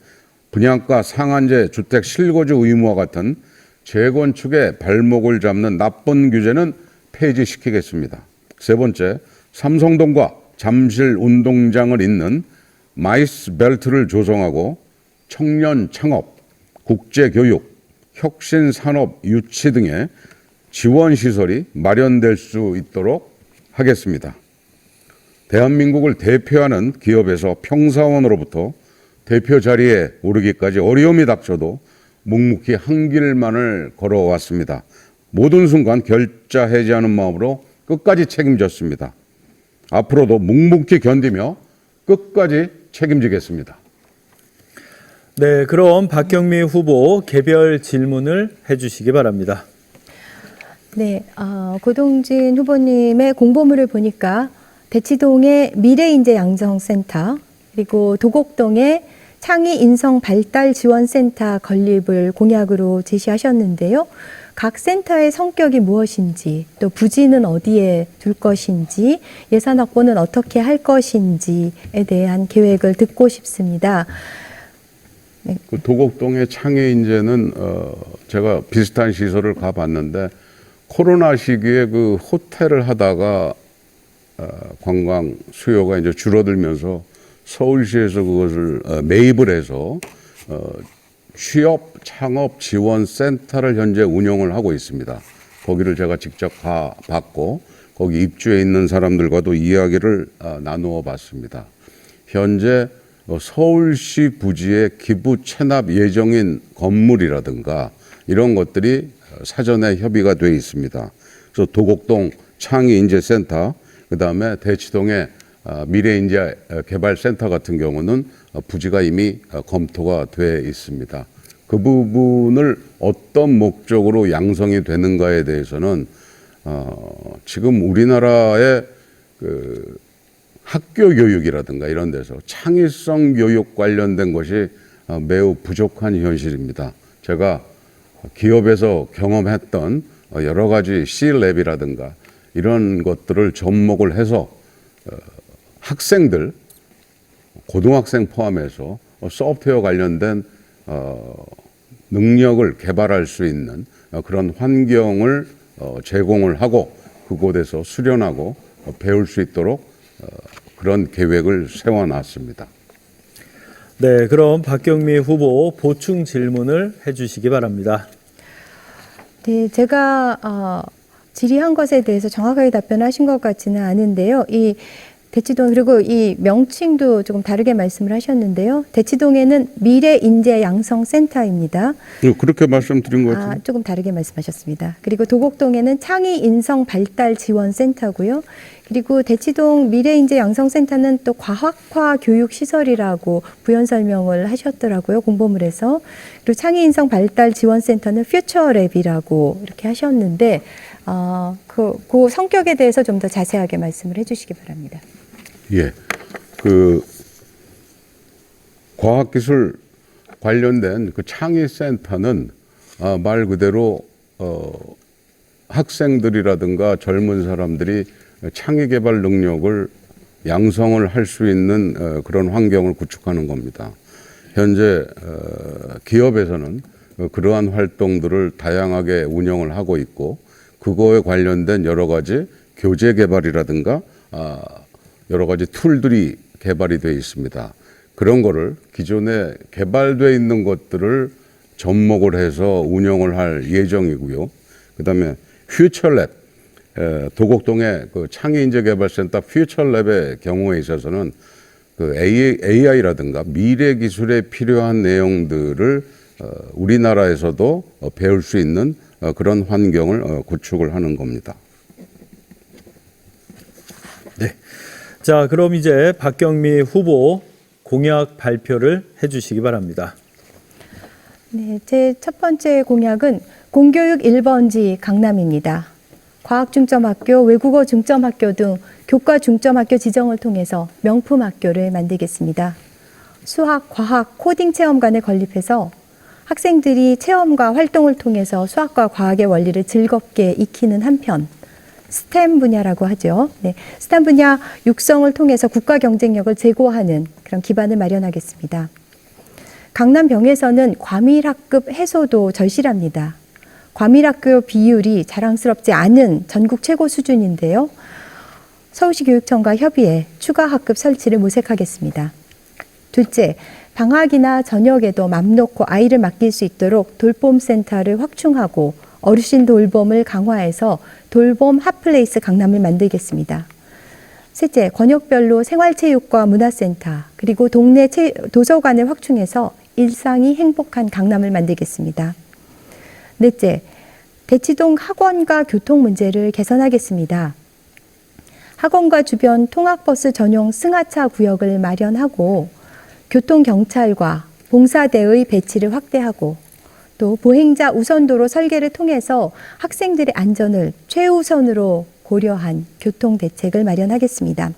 분양가 상한제, 주택 실거주 의무와 같은 재건축의 발목을 잡는 나쁜 규제는 폐지시키겠습니다. 세 번째, 삼성동과 잠실 운동장을 잇는 마이스 벨트를 조성하고 청년 창업, 국제교육, 혁신산업 유치 등의 지원시설이 마련될 수 있도록 하겠습니다. 대한민국을 대표하는 기업에서 평사원으로부터 대표 자리에 오르기까지 어려움이 닥쳐도 묵묵히 한 길만을 걸어왔습니다. 모든 순간 결자하지 않은 마음으로 끝까지 책임졌습니다. 앞으로도 묵묵히 견디며 끝까지 책임지겠습니다. 네, 그럼 박경미 후보 개별 질문을 해주시기 바랍니다. 네, 고동진 후보님의 공보물을 보니까 대치동의 미래인재양성센터, 그리고 도곡동의 창의 인성 발달 지원센터 건립을 공약으로 제시하셨는데요. 각 센터의 성격이 무엇인지, 또 부지는 어디에 둘 것인지, 예산 확보는 어떻게 할 것인지에 대한 계획을 듣고 싶습니다. 그 도곡동의 창의인재는 제가 비슷한 시설을 가봤는데 코로나 시기에 그 호텔을 하다가 관광 수요가 이제 줄어들면서 서울시에서 그것을 매입을 해서 취업 창업 지원 센터를 현재 운영을 하고 있습니다. 거기를 제가 직접 가봤고 거기 입주해 있는 사람들과도 이야기를 나누어 봤습니다. 현재 서울시 부지에 기부 체납 예정인 건물이라든가 이런 것들이 사전에 협의가 돼 있습니다. 그래서 도곡동 창의인재센터, 그다음에 대치동의 미래인재개발센터 같은 경우는 부지가 이미 검토가 돼 있습니다. 그 부분을 어떤 목적으로 양성이 되는가에 대해서는 지금 우리나라의 그 학교 교육이라든가 이런 데서 창의성 교육 관련된 것이 매우 부족한 현실입니다. 제가 기업에서 경험했던 여러 가지 C랩이라든가 이런 것들을 접목을 해서 학생들, 고등학생 포함해서 소프트웨어 관련된 능력을 개발할 수 있는 그런 환경을 제공을 하고 그곳에서 수련하고 배울 수 있도록 그런 계획을 세워놨습니다. 네, 그럼 박경미 후보 보충 질문을 해주시기 바랍니다. 네, 제가 질의한 것에 대해서 정확하게 답변하신 것 같지는 않은데요. 이 대치동, 그리고 이 명칭도 조금 다르게 말씀을 하셨는데요. 대치동에는 미래인재양성센터입니다. 그렇게 말씀드린 것 같은데. 조금 다르게 말씀하셨습니다. 그리고 도곡동에는 창의인성발달지원센터고요. 그리고 대치동 미래인재양성센터는 또 과학화 교육시설이라고 부연 설명을 하셨더라고요. 공보물에서. 그리고 창의인성발달지원센터는 퓨처랩이라고 이렇게 하셨는데 그 성격에 대해서 좀 더 자세하게 말씀을 해주시기 바랍니다. 예, 그 과학기술 관련된 그 창의센터는 말 그대로 학생들이라든가 젊은 사람들이 창의개발 능력을 양성을 할 수 있는 그런 환경을 구축하는 겁니다. 현재 기업에서는 그러한 활동들을 다양하게 운영을 하고 있고 그거에 관련된 여러 가지 교재 개발이라든가 여러 가지 툴들이 개발이 되어 있습니다. 그런 거를 기존에 개발되어 있는 것들을 접목을 해서 운영을 할 예정이고요. 그다음에 퓨처랩, 도곡동의 그 창의인재개발센터 퓨처랩의 경우에 있어서는 그 AI라든가 미래 기술에 필요한 내용들을 우리나라에서도 배울 수 있는 그런 환경을 구축을 하는 겁니다. 네. 자, 그럼 이제 박경미 후보 공약 발표를 해주시기 바랍니다. 네, 제 첫 번째 공약은 공교육 1번지 강남입니다. 과학중점학교, 외국어 중점학교 등 교과 중점학교 지정을 통해서 명품 학교를 만들겠습니다. 수학, 과학, 코딩 체험관을 건립해서 학생들이 체험과 활동을 통해서 수학과 과학의 원리를 즐겁게 익히는 한편 스템 분야라고 하죠. 네, 스템 분야 육성을 통해서 국가 경쟁력을 제고하는 그런 기반을 마련하겠습니다. 강남병에서는 과밀학급 해소도 절실합니다. 과밀학교 비율이 자랑스럽지 않은 전국 최고 수준인데요. 서울시 교육청과 협의해 추가 학급 설치를 모색하겠습니다. 둘째, 방학이나 저녁에도 맘 놓고 아이를 맡길 수 있도록 돌봄센터를 확충하고 어르신 돌봄을 강화해서 돌봄 핫플레이스 강남을 만들겠습니다. 셋째, 권역별로 생활체육과 문화센터 그리고 동네 도서관을 확충해서 일상이 행복한 강남을 만들겠습니다. 넷째, 대치동 학원과 교통 문제를 개선하겠습니다. 학원과 주변 통학버스 전용 승하차 구역을 마련하고 교통경찰과 봉사대의 배치를 확대하고 또 보행자 우선도로 설계를 통해서 학생들의 안전을 최우선으로 고려한 교통대책을 마련하겠습니다.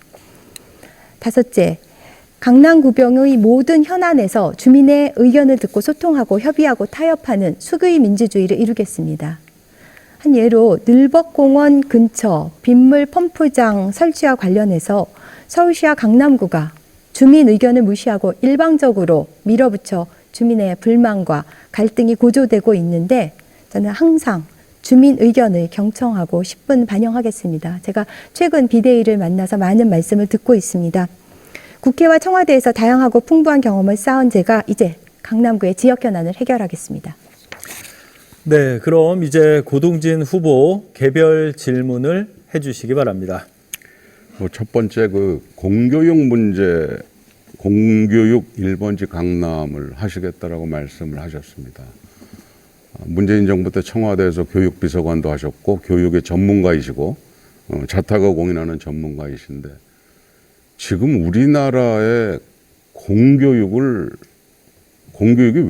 다섯째, 강남구병의 모든 현안에서 주민의 의견을 듣고 소통하고 협의하고 타협하는 수구의 민주주의를 이루겠습니다. 한 예로 늘벅공원 근처 빗물 펌프장 설치와 관련해서 서울시와 강남구가 주민 의견을 무시하고 일방적으로 밀어붙여 주민의 불만과 갈등이 고조되고 있는데, 저는 항상 주민 의견을 경청하고 10분 반영하겠습니다. 제가 최근 비대위를 만나서 많은 말씀을 듣고 있습니다. 국회와 청와대에서 다양하고 풍부한 경험을 쌓은 제가 이제 강남구의 지역 현안을 해결하겠습니다. 네, 그럼 이제 고동진 후보 개별 질문을 해주시기 바랍니다. 첫 번째 공교육 문제, 공교육 1번지 강남을 하시겠다라고 말씀을 하셨습니다. 문재인 정부 때 청와대에서 교육비서관도 하셨고 교육의 전문가이시고 자타가 공인하는 전문가이신데, 지금 우리나라의 공교육이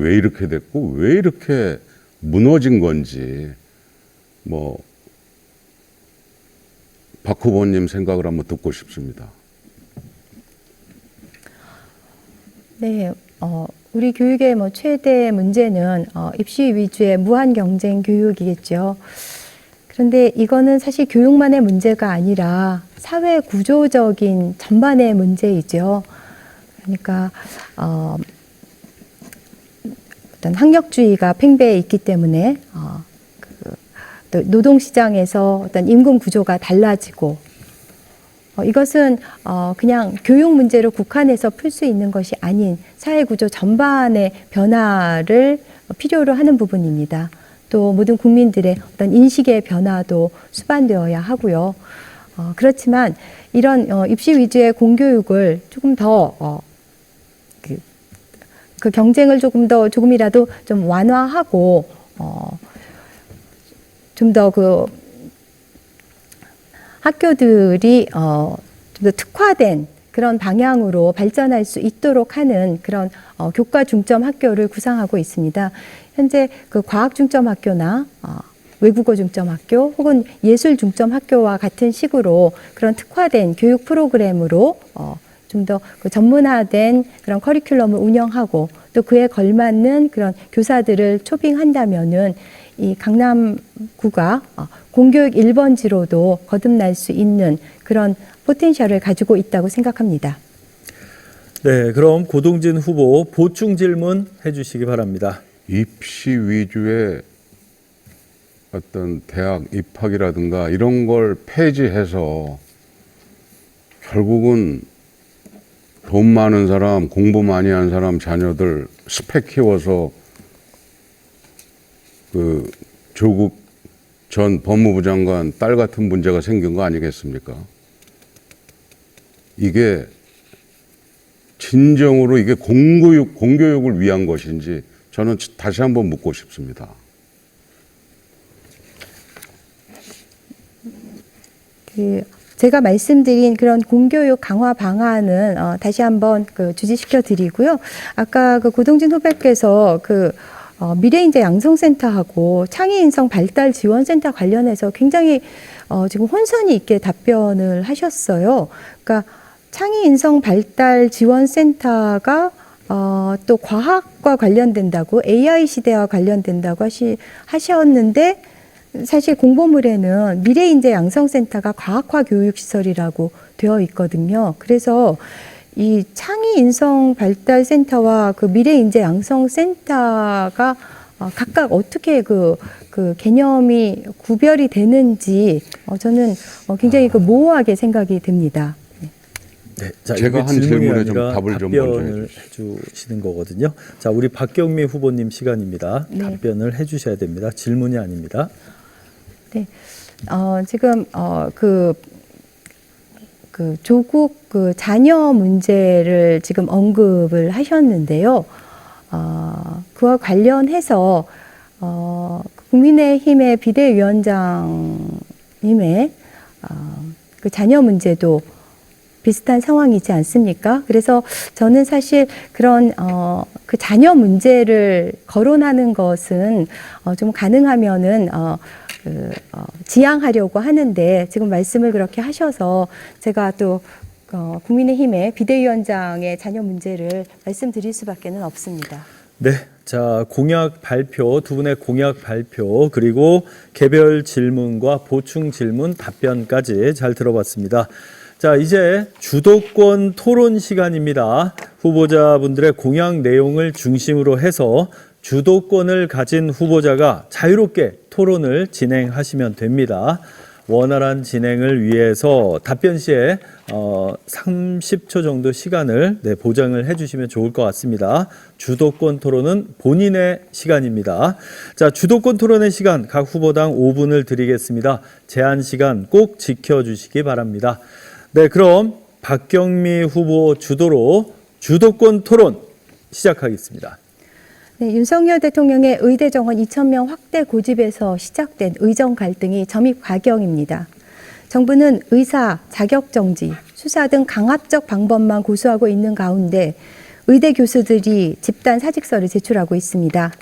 왜 이렇게 됐고 왜 이렇게 무너진 건지 박 후보님 생각을 한번 듣고 싶습니다. 네, 우리 교육의 최대 문제는 입시 위주의 무한 경쟁 교육이겠죠. 그런데 이거는 사실 교육만의 문제가 아니라 사회 구조적인 전반의 문제이죠. 그러니까 어떤 학력주의가 팽배해 있기 때문에 또 노동시장에서 어떤 임금 구조가 달라지고, 이것은 그냥 교육 문제로 국한해서 풀 수 있는 것이 아닌 사회 구조 전반의 변화를 필요로 하는 부분입니다. 또 모든 국민들의 어떤 인식의 변화도 수반되어야 하고요. 그렇지만 이런 입시 위주의 공교육을 조금 더 그 경쟁을 조금이라도 좀 완화하고 좀 더 학교들이 좀 더 특화된 그런 방향으로 발전할 수 있도록 하는 그런 교과 중점 학교를 구상하고 있습니다. 현재 과학 중점 학교나 외국어 중점 학교 혹은 예술 중점 학교와 같은 식으로 그런 특화된 교육 프로그램으로 좀 더 전문화된 그런 커리큘럼을 운영하고 또 그에 걸맞는 그런 교사들을 초빙한다면은 이 강남구가 공교육 1번지로도 거듭날 수 있는 그런 포텐셜을 가지고 있다고 생각합니다. 네, 그럼 고동진 후보 보충 질문 해주시기 바랍니다. 입시 위주의 어떤 대학 입학이라든가 이런 걸 폐지해서 결국은 돈 많은 사람, 공부 많이 한 사람 자녀들 스펙 키워서 조국 전 법무부 장관 딸 같은 문제가 생긴 거 아니겠습니까? 이게 진정으로 이게 공교육을 위한 것인지 저는 다시 한번 묻고 싶습니다. 제가 말씀드린 그런 공교육 강화 방안은 다시 한번 주지시켜 드리고요. 아까 고동진 후보께서 미래인재 양성센터하고 창의인성 발달 지원센터 관련해서 굉장히 지금 혼선이 있게 답변을 하셨어요. 그러니까 창의인성 발달 지원센터가 또 과학과 관련된다고 AI 시대와 관련된다고 하셨는데, 사실 공보물에는 미래인재 양성센터가 과학화 교육시설이라고 되어 있거든요. 그래서 이 창의인성발달센터와 미래인재 양성센터가 각각 어떻게 그 개념이 구별이 되는지 저는 굉장히 모호하게 생각이 듭니다. 네, 자, 제가 한 질문에 좀 답을 좀 먼저 답변을 해주시는 거거든요. 자, 우리 박경미 후보님 시간입니다. 네. 답변을 해주셔야 됩니다. 질문이 아닙니다. 네, 지금 조국 자녀 문제를 지금 언급을 하셨는데요. 그와 관련해서 국민의힘의 비대위원장님의 그 자녀 문제도 비슷한 상황이지 않습니까? 그래서 저는 사실 그런 그 자녀 문제를 거론하는 것은 좀 가능하면은 지양하려고 하는데, 지금 말씀을 그렇게 하셔서 제가 또 국민의힘의 비대위원장의 자녀 문제를 말씀드릴 수밖에 없습니다. 네. 자, 공약 발표, 두 분의 공약 발표, 그리고 개별 질문과 보충 질문 답변까지 잘 들어봤습니다. 자, 이제 주도권 토론 시간입니다. 후보자분들의 공약 내용을 중심으로 해서 주도권을 가진 후보자가 자유롭게 토론을 진행하시면 됩니다. 원활한 진행을 위해서 답변 시에 30초 정도 시간을 보장을 해주시면 좋을 것 같습니다. 주도권 토론은 본인의 시간입니다. 자, 주도권 토론의 시간 각 후보당 5분을 드리겠습니다. 제한 시간 꼭 지켜주시기 바랍니다. 네, 그럼 박경미 후보 주도로 주도권 토론 시작하겠습니다. 네, 윤석열 대통령의 의대 정원 2,000명 확대 고집에서 시작된 의정 갈등이 점입 과경입니다. 정부는 의사, 자격 정지, 수사 등 강압적 방법만 고수하고 있는 가운데 의대 교수들이 집단 사직서를 제출하고 있습니다.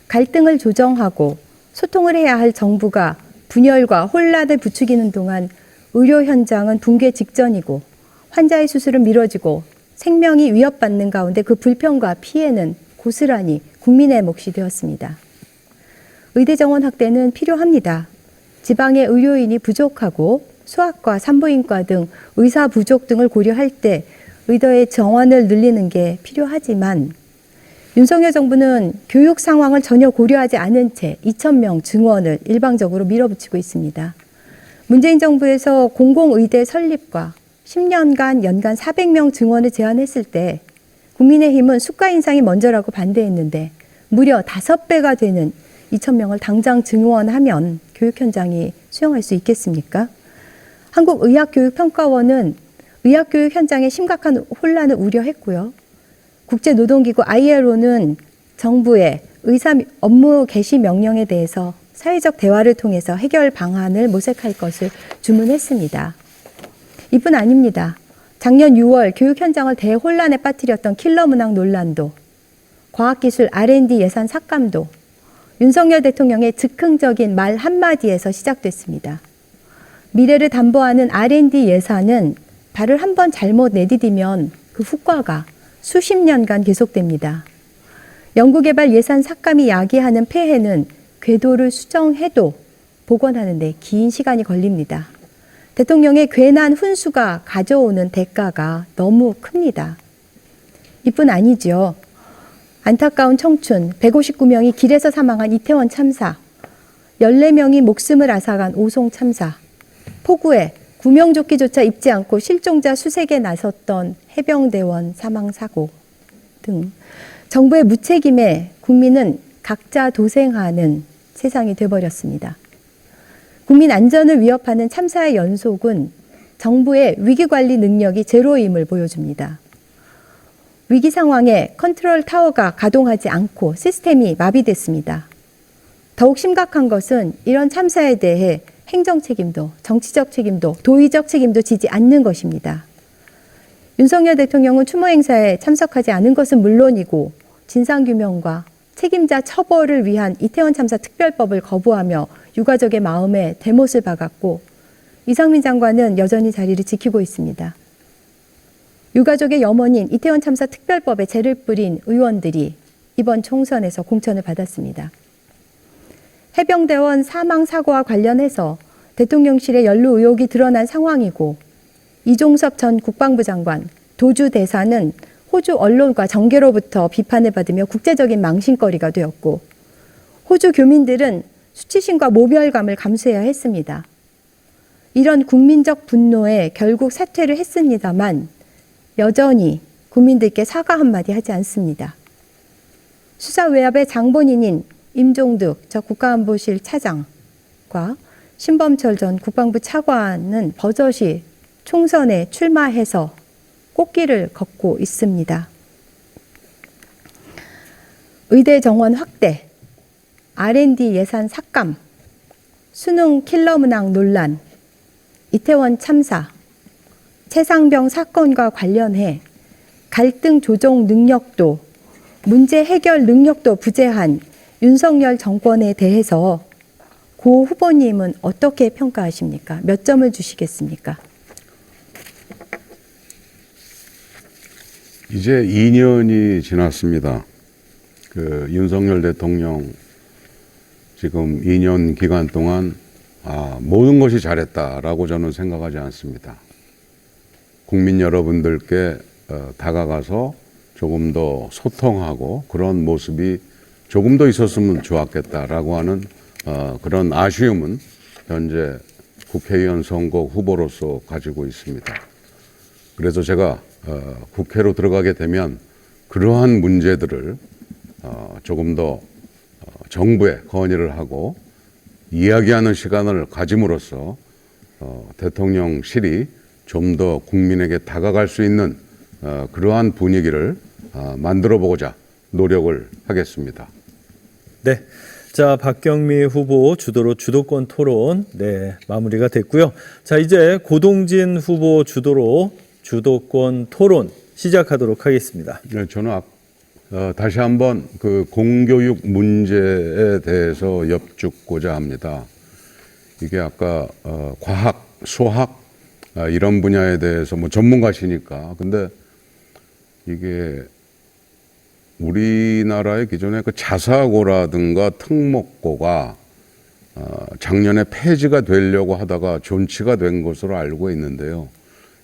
갈등을 조정하고 소통을 해야 할 정부가 분열과 혼란을 부추기는 동안 의료 현장은 붕괴 직전이고 환자의 수술은 미뤄지고 생명이 위협받는 가운데 그 불평과 피해는 고스란히 국민의 몫이 되었습니다. 의대 정원 확대는 필요합니다. 지방의 의료인이 부족하고 소아과, 산부인과 등 의사 부족 등을 고려할 때 의대의 정원을 늘리는 게 필요하지만 윤석열 정부는 교육 상황을 전혀 고려하지 않은 채 2,000명 증원을 일방적으로 밀어붙이고 있습니다. 문재인 정부에서 공공의대 설립과 10년간 연간 400명 증원을 제안했을 때 국민의힘은 수가 인상이 먼저라고 반대했는데 무려 5배가 되는 2,000명을 당장 증원하면 교육 현장이 수용할 수 있겠습니까? 한국의학교육평가원은 의학교육 현장에 심각한 혼란을 우려했고요. 국제노동기구 ILO는 정부의 의사 업무 개시 명령에 대해서 사회적 대화를 통해서 해결 방안을 모색할 것을 주문했습니다. 이뿐 아닙니다. 작년 6월 교육 현장을 대혼란에 빠뜨렸던 킬러 문항 논란도, 과학기술 R&D 예산 삭감도 윤석열 대통령의 즉흥적인 말 한마디에서 시작됐습니다. 미래를 담보하는 R&D 예산은 발을 한번 잘못 내디디면 그 후과가 수십 년간 계속됩니다. 연구개발 예산 삭감이 야기하는 폐해는 궤도를 수정해도 복원하는 데 긴 시간이 걸립니다. 대통령의 괜한 훈수가 가져오는 대가가 너무 큽니다. 이뿐 아니죠. 안타까운 청춘 159명이 길에서 사망한 이태원 참사, 14명이 목숨을 앗아간 오송 참사, 폭우에 구명조끼조차 입지 않고 실종자 수색에 나섰던 해병대원 사망 사고 등 정부의 무책임에 국민은 각자 도생하는 세상이 돼버렸습니다. 국민 안전을 위협하는 참사의 연속은 정부의 위기관리 능력이 제로임을 보여줍니다. 위기 상황에 컨트롤 타워가 가동하지 않고 시스템이 마비됐습니다. 더욱 심각한 것은 이런 참사에 대해 행정 책임도, 정치적 책임도, 도의적 책임도 지지 않는 것입니다. 윤석열 대통령은 추모 행사에 참석하지 않은 것은 물론이고 진상규명과 책임자 처벌을 위한 이태원 참사 특별법을 거부하며 유가족의 마음에 대못을 박았고 이상민 장관은 여전히 자리를 지키고 있습니다. 유가족의 염원인 이태원 참사 특별법에 죄를 뿌린 의원들이 이번 총선에서 공천을 받았습니다. 해병대원 사망 사고와 관련해서 대통령실의 연루 의혹이 드러난 상황이고 이종섭 전 국방부 장관, 도주 대사는 호주 언론과 정계로부터 비판을 받으며 국제적인 망신거리가 되었고 호주 교민들은 수치심과 모멸감을 감수해야 했습니다. 이런 국민적 분노에 결국 사퇴를 했습니다만 여전히 국민들께 사과 한마디 하지 않습니다. 수사 외압의 장본인인 임종득 전 국가안보실 차장과 신범철 전 국방부 차관은 버젓이 총선에 출마해서 꽃길을 걷고 있습니다. 의대 정원 확대, R&D 예산 삭감, 수능 킬러 문항 논란, 이태원 참사, 최상병 사건과 관련해 갈등 조정 능력도, 문제 해결 능력도 부재한 윤석열 정권에 대해서 고 후보님은 어떻게 평가하십니까? 몇 점을 주시겠습니까? 이제 2년이 지났습니다. 그 윤석열 대통령 지금 2년 기간 동안 모든 것이 잘했다라고 저는 생각하지 않습니다. 국민 여러분들께 다가가서 조금 더 소통하고 그런 모습이 조금 더 있었으면 좋았겠다라고 하는 그런 아쉬움은 현재 국회의원 선거 후보로서 가지고 있습니다. 그래서 제가 국회로 들어가게 되면 그러한 문제들을 조금 더 정부에 건의를 하고 이야기하는 시간을 가짐으로써 대통령실이 좀 더 국민에게 다가갈 수 있는 그러한 분위기를 만들어 보고자 노력을 하겠습니다. 네. 자, 박경미 후보 주도로 주도권 토론, 네, 마무리가 됐고요. 자, 이제 고동진 후보 주도로 주도권 토론 시작하도록 하겠습니다. 네, 저는 다시 한번 그 공교육 문제에 대해서 여쭙고자 합니다. 이게 아까 과학, 수학 이런 분야에 대해서 뭐 전문가시니까 근데 이게 우리나라의 기존의 그 자사고라든가 특목고가 작년에 폐지가 되려고 하다가 존치가 된 것으로 알고 있는데요.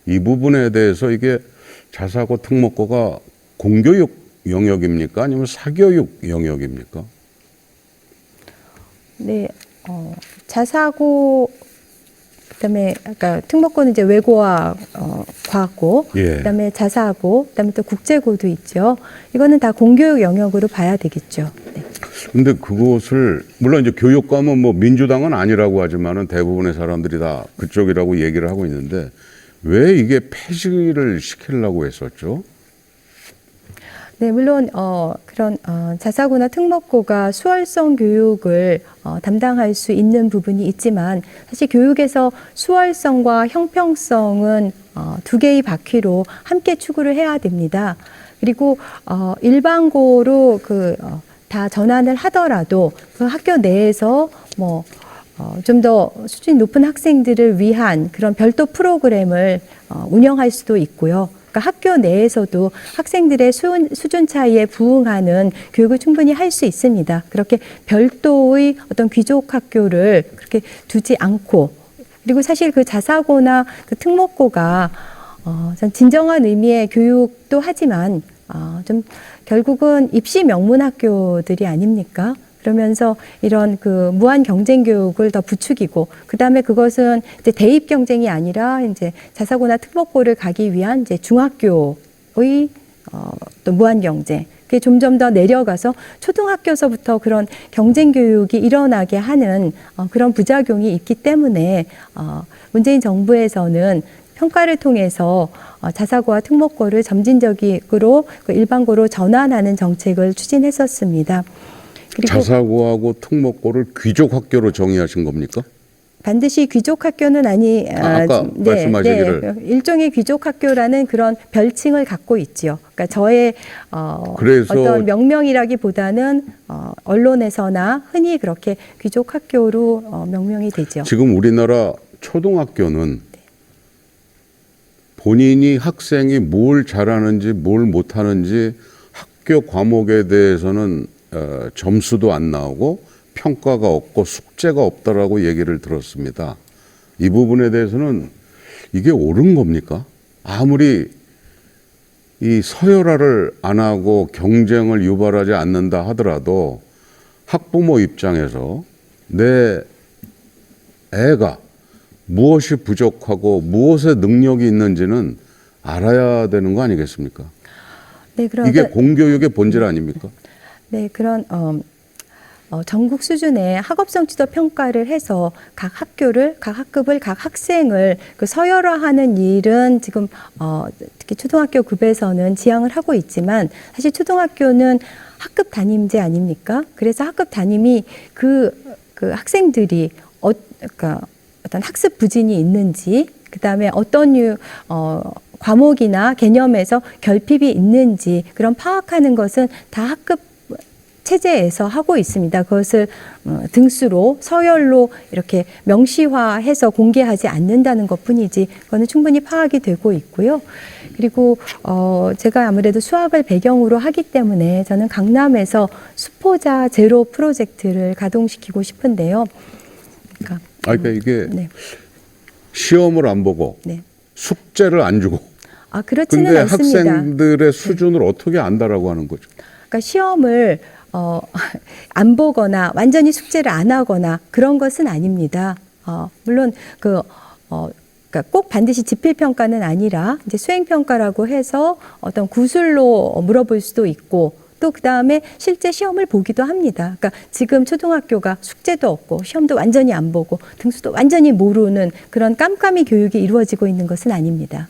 이 부분에 대해서 이게 자사고 특목고가 공교육 영역입니까? 아니면 사교육 영역입니까? 네, 자사고 그다음에 아까 특목고는 이제 외고와 과학고, 예. 그다음에 자사고, 그다음에 또 국제고도 있죠. 이거는 다 공교육 영역으로 봐야 되겠죠. 네. 근데 그것을 물론 이제 교육감은 뭐 민주당은 아니라고 하지만은 대부분의 사람들이 다 그쪽이라고 얘기를 하고 있는데 왜 이게 폐지를 시키려고 했었죠? 네, 물론 그런 자사고나 특목고가 수월성 교육을 담당할 수 있는 부분이 있지만 사실 교육에서 수월성과 형평성은 두 개의 바퀴로 함께 추구를 해야 됩니다. 그리고 일반고로 다 전환을 하더라도 그 학교 내에서 뭐 좀 더 수준이 높은 학생들을 위한 그런 별도 프로그램을 운영할 수도 있고요. 그러니까 학교 내에서도 학생들의 수준 차이에 부응하는 교육을 충분히 할 수 있습니다. 그렇게 별도의 어떤 귀족 학교를 그렇게 두지 않고, 그리고 사실 그 자사고나 그 특목고가 진정한 의미의 교육도 하지만 좀 결국은 입시 명문 학교들이 아닙니까? 그러면서 이런 그 무한 경쟁 교육을 더 부추기고, 그 다음에 그것은 이제 대입 경쟁이 아니라 이제 자사고나 특목고를 가기 위한 이제 중학교의 또 무한 경쟁. 그게 점점 더 내려가서 초등학교서부터 그런 경쟁 교육이 일어나게 하는 그런 부작용이 있기 때문에 문재인 정부에서는 평가를 통해서 자사고와 특목고를 점진적으로 그 일반고로 전환하는 정책을 추진했었습니다. 그리고 자사고하고 특목고를 귀족 학교로 정의하신 겁니까? 반드시 귀족 학교는 아까 말씀하시기를. 일종의 귀족 학교라는 그런 별칭을 갖고 있죠. 그러니까 저의 그래서 어떤 명명이라기보다는 언론에서나 흔히 그렇게 귀족 학교로 명명이 되죠. 지금 우리나라 초등학교는 본인이 학생이 뭘 잘하는지 뭘 못하는지 학교 과목에 대해서는 점수도 안 나오고 평가가 없고 숙제가 없다라고 얘기를 들었습니다. 이 부분에 대해서는 이게 옳은 겁니까? 아무리 이 서열화를 안 하고 경쟁을 유발하지 않는다 하더라도 학부모 입장에서 내 애가 무엇이 부족하고 무엇에 능력이 있는지는 알아야 되는 거 아니겠습니까? 네, 이게 공교육의 본질 아닙니까? 네, 그런 전국 수준의 학업 성취도 평가를 해서 각 학교를, 각 학급을, 각 학생을 그 서열화하는 일은 지금 특히 초등학교 급에서는 지향을 하고 있지만, 사실 초등학교는 학급 담임제 아닙니까? 그래서 학급 담임이 그 학생들이 그러니까 어떤 학습 부진이 있는지, 그 다음에 어떤 과목이나 개념에서 결핍이 있는지 그런 파악하는 것은 다 학급 체제에서 하고 있습니다. 그것을 등수로 서열로 이렇게 명시화해서 공개하지 않는다는 것뿐이지 그거는 충분히 파악이 되고 있고요. 그리고 제가 아무래도 수학을 배경으로 하기 때문에 저는 강남에서 수포자 제로 프로젝트를 가동시키고 싶은데요. 그러니까 이게 네. 시험을 안 보고 네. 숙제를 안 주고 그렇지는 근데 않습니다. 학생들의 수준을 어떻게 안다라고 하는 거죠. 그러니까 시험을 안 보거나 완전히 숙제를 안 하거나 그런 것은 아닙니다. 물론 그러니까 꼭 반드시 지필평가는 아니라 이제 수행평가라고 해서 어떤 구술로 물어볼 수도 있고 또 그다음에 실제 시험을 보기도 합니다. 그러니까 지금 초등학교가 숙제도 없고 시험도 완전히 안 보고 등수도 완전히 모르는 그런 깜깜이 교육이 이루어지고 있는 것은 아닙니다.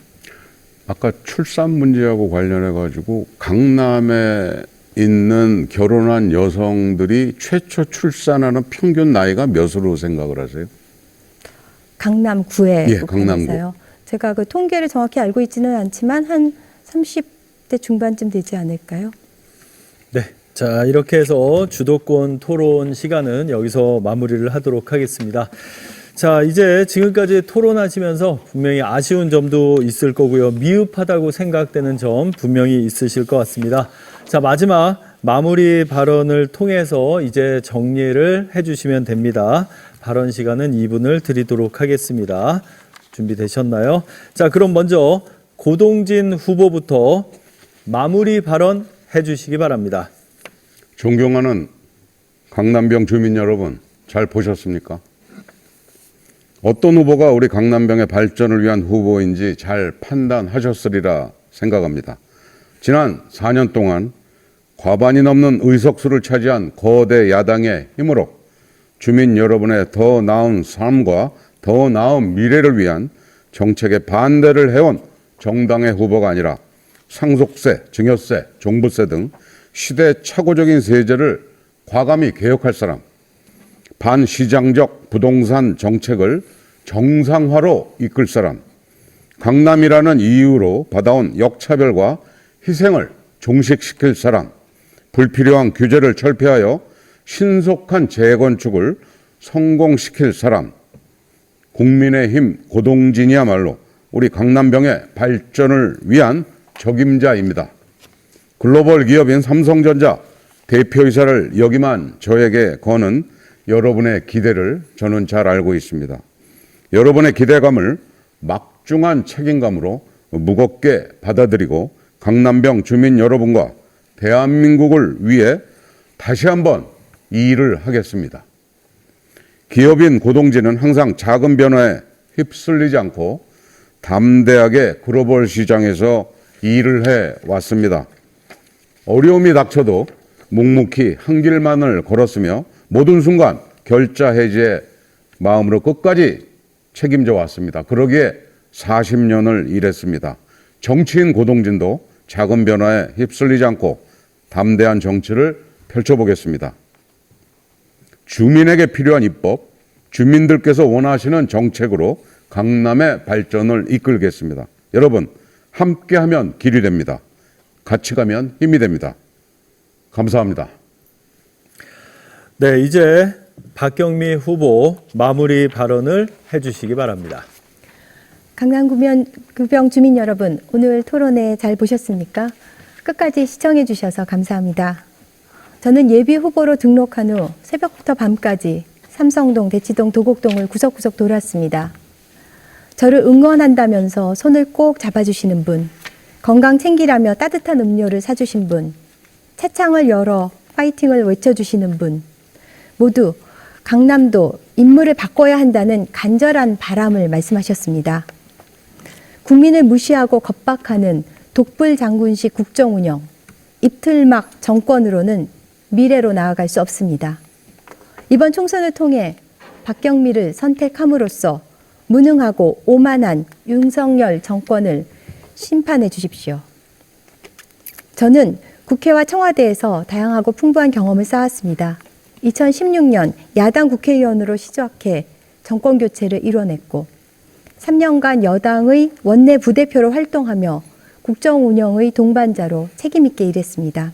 아까 출산 문제하고 관련해 가지고 강남에 있는 결혼한 여성들이 최초 출산하는 평균 나이가 몇으로 생각을 하세요? 강남구에 예, 강남구. 제가 그 통계를 정확히 알고 있지는 않지만 한 30대 중반쯤 되지 않을까요? 네. 자, 이렇게 해서 주도권 토론 시간은 여기서 마무리를 하도록 하겠습니다. 자, 이제 지금까지 토론하시면서 분명히 아쉬운 점도 있을 거고요. 미흡하다고 생각되는 점 분명히 있으실 것 같습니다. 자, 마지막 마무리 발언을 통해서 이제 정리를 해주시면 됩니다. 발언 시간은 2분을 드리도록 하겠습니다. 준비되셨나요? 자, 그럼 먼저 고동진 후보부터 마무리 발언 해주시기 바랍니다. 존경하는 강남병 주민 여러분, 잘 보셨습니까? 어떤 후보가 우리 강남병의 발전을 위한 후보인지 잘 판단하셨으리라 생각합니다. 지난 4년 동안 과반이 넘는 의석수를 차지한 거대 야당의 힘으로 주민 여러분의 더 나은 삶과 더 나은 미래를 위한 정책에 반대를 해온 정당의 후보가 아니라 상속세, 증여세, 종부세 등 시대착오적인 세제를 과감히 개혁할 사람, 반시장적 부동산 정책을 정상화로 이끌 사람, 강남이라는 이유로 받아온 역차별과 희생을 종식시킬 사람, 불필요한 규제를 철폐하여 신속한 재건축을 성공시킬 사람, 국민의힘 고동진이야말로 우리 강남병의 발전을 위한 적임자입니다. 글로벌 기업인 삼성전자 대표이사를 역임한 저에게 거는 여러분의 기대를 저는 잘 알고 있습니다. 여러분의 기대감을 막중한 책임감으로 무겁게 받아들이고 강남병 주민 여러분과 대한민국을 위해 다시 한번 이 일을 하겠습니다. 기업인 고동진은 항상 작은 변화에 휩쓸리지 않고 담대하게 글로벌 시장에서 일을 해왔습니다. 어려움이 닥쳐도 묵묵히 한 길만을 걸었으며 모든 순간 결자 해지의 마음으로 끝까지 책임져 왔습니다. 그러기에 40년을 일했습니다. 정치인 고동진도 작은 변화에 휩쓸리지 않고 담대한 정치를 펼쳐보겠습니다. 주민에게 필요한 입법, 주민들께서 원하시는 정책으로 강남의 발전을 이끌겠습니다. 여러분, 함께하면 길이 됩니다. 같이 가면 힘이 됩니다. 감사합니다. 네, 이제 박경미 후보 마무리 발언을 해주시기 바랍니다. 강남구병 주민 여러분, 오늘 토론회 잘 보셨습니까? 끝까지 시청해 주셔서 감사합니다. 저는 예비 후보로 등록한 후 새벽부터 밤까지 삼성동, 대치동, 도곡동을 구석구석 돌았습니다. 저를 응원한다면서 손을 꼭 잡아주시는 분, 건강 챙기라며 따뜻한 음료를 사주신 분, 차창을 열어 파이팅을 외쳐주시는 분, 모두 강남도 인물을 바꿔야 한다는 간절한 바람을 말씀하셨습니다. 국민을 무시하고 겁박하는 독불장군식 국정운영, 입틀막 정권으로는 미래로 나아갈 수 없습니다. 이번 총선을 통해 박경미를 선택함으로써 무능하고 오만한 윤석열 정권을 심판해 주십시오. 저는 국회와 청와대에서 다양하고 풍부한 경험을 쌓았습니다. 2016년 야당 국회의원으로 시작해 정권 교체를 이뤄냈고 3년간 여당의 원내 부대표로 활동하며 국정 운영의 동반자로 책임 있게 일했습니다.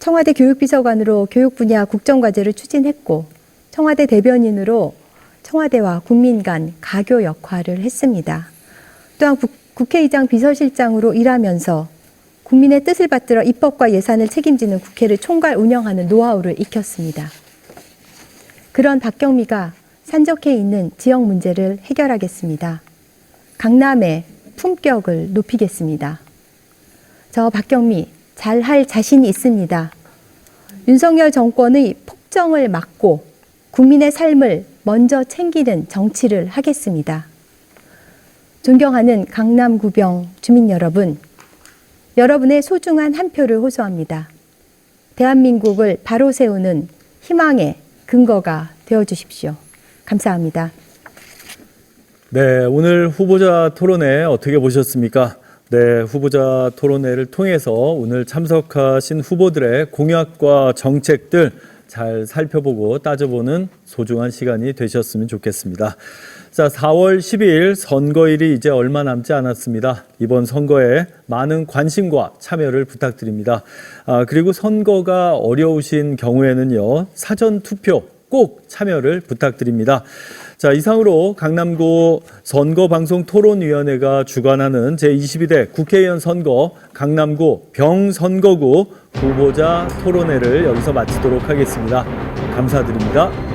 청와대 교육비서관으로 교육 분야 국정과제를 추진했고 청와대 대변인으로 청와대와 국민 간 가교 역할을 했습니다. 또한 국회의장 비서실장으로 일하면서 국민의 뜻을 받들어 입법과 예산을 책임지는 국회를 총괄 운영하는 노하우를 익혔습니다. 그런 박경미가 산적해 있는 지역 문제를 해결하겠습니다. 강남의 품격을 높이겠습니다. 저 박경미 잘할 자신이 있습니다. 윤석열 정권의 폭정을 막고 국민의 삶을 먼저 챙기는 정치를 하겠습니다. 존경하는 강남구병 주민 여러분, 여러분의 소중한 한 표를 호소합니다. 대한민국을 바로 세우는 희망의 근거가 되어주십시오. 감사합니다. 네, 오늘 후보자 토론회 어떻게 보셨습니까? 네, 후보자 토론회를 통해서 오늘 참석하신 후보들의 공약과 정책들 잘 살펴보고 따져보는 소중한 시간이 되셨으면 좋겠습니다. 자, 4월 10일 선거일이 이제 얼마 남지 않았습니다. 이번 선거에 많은 관심과 참여를 부탁드립니다. 그리고 선거가 어려우신 경우에는요, 사전 투표 꼭 참여를 부탁드립니다. 자, 이상으로 강남구 선거방송토론위원회가 주관하는 제22대 국회의원 선거 강남구 병선거구 후보자 토론회를 여기서 마치도록 하겠습니다. 감사드립니다.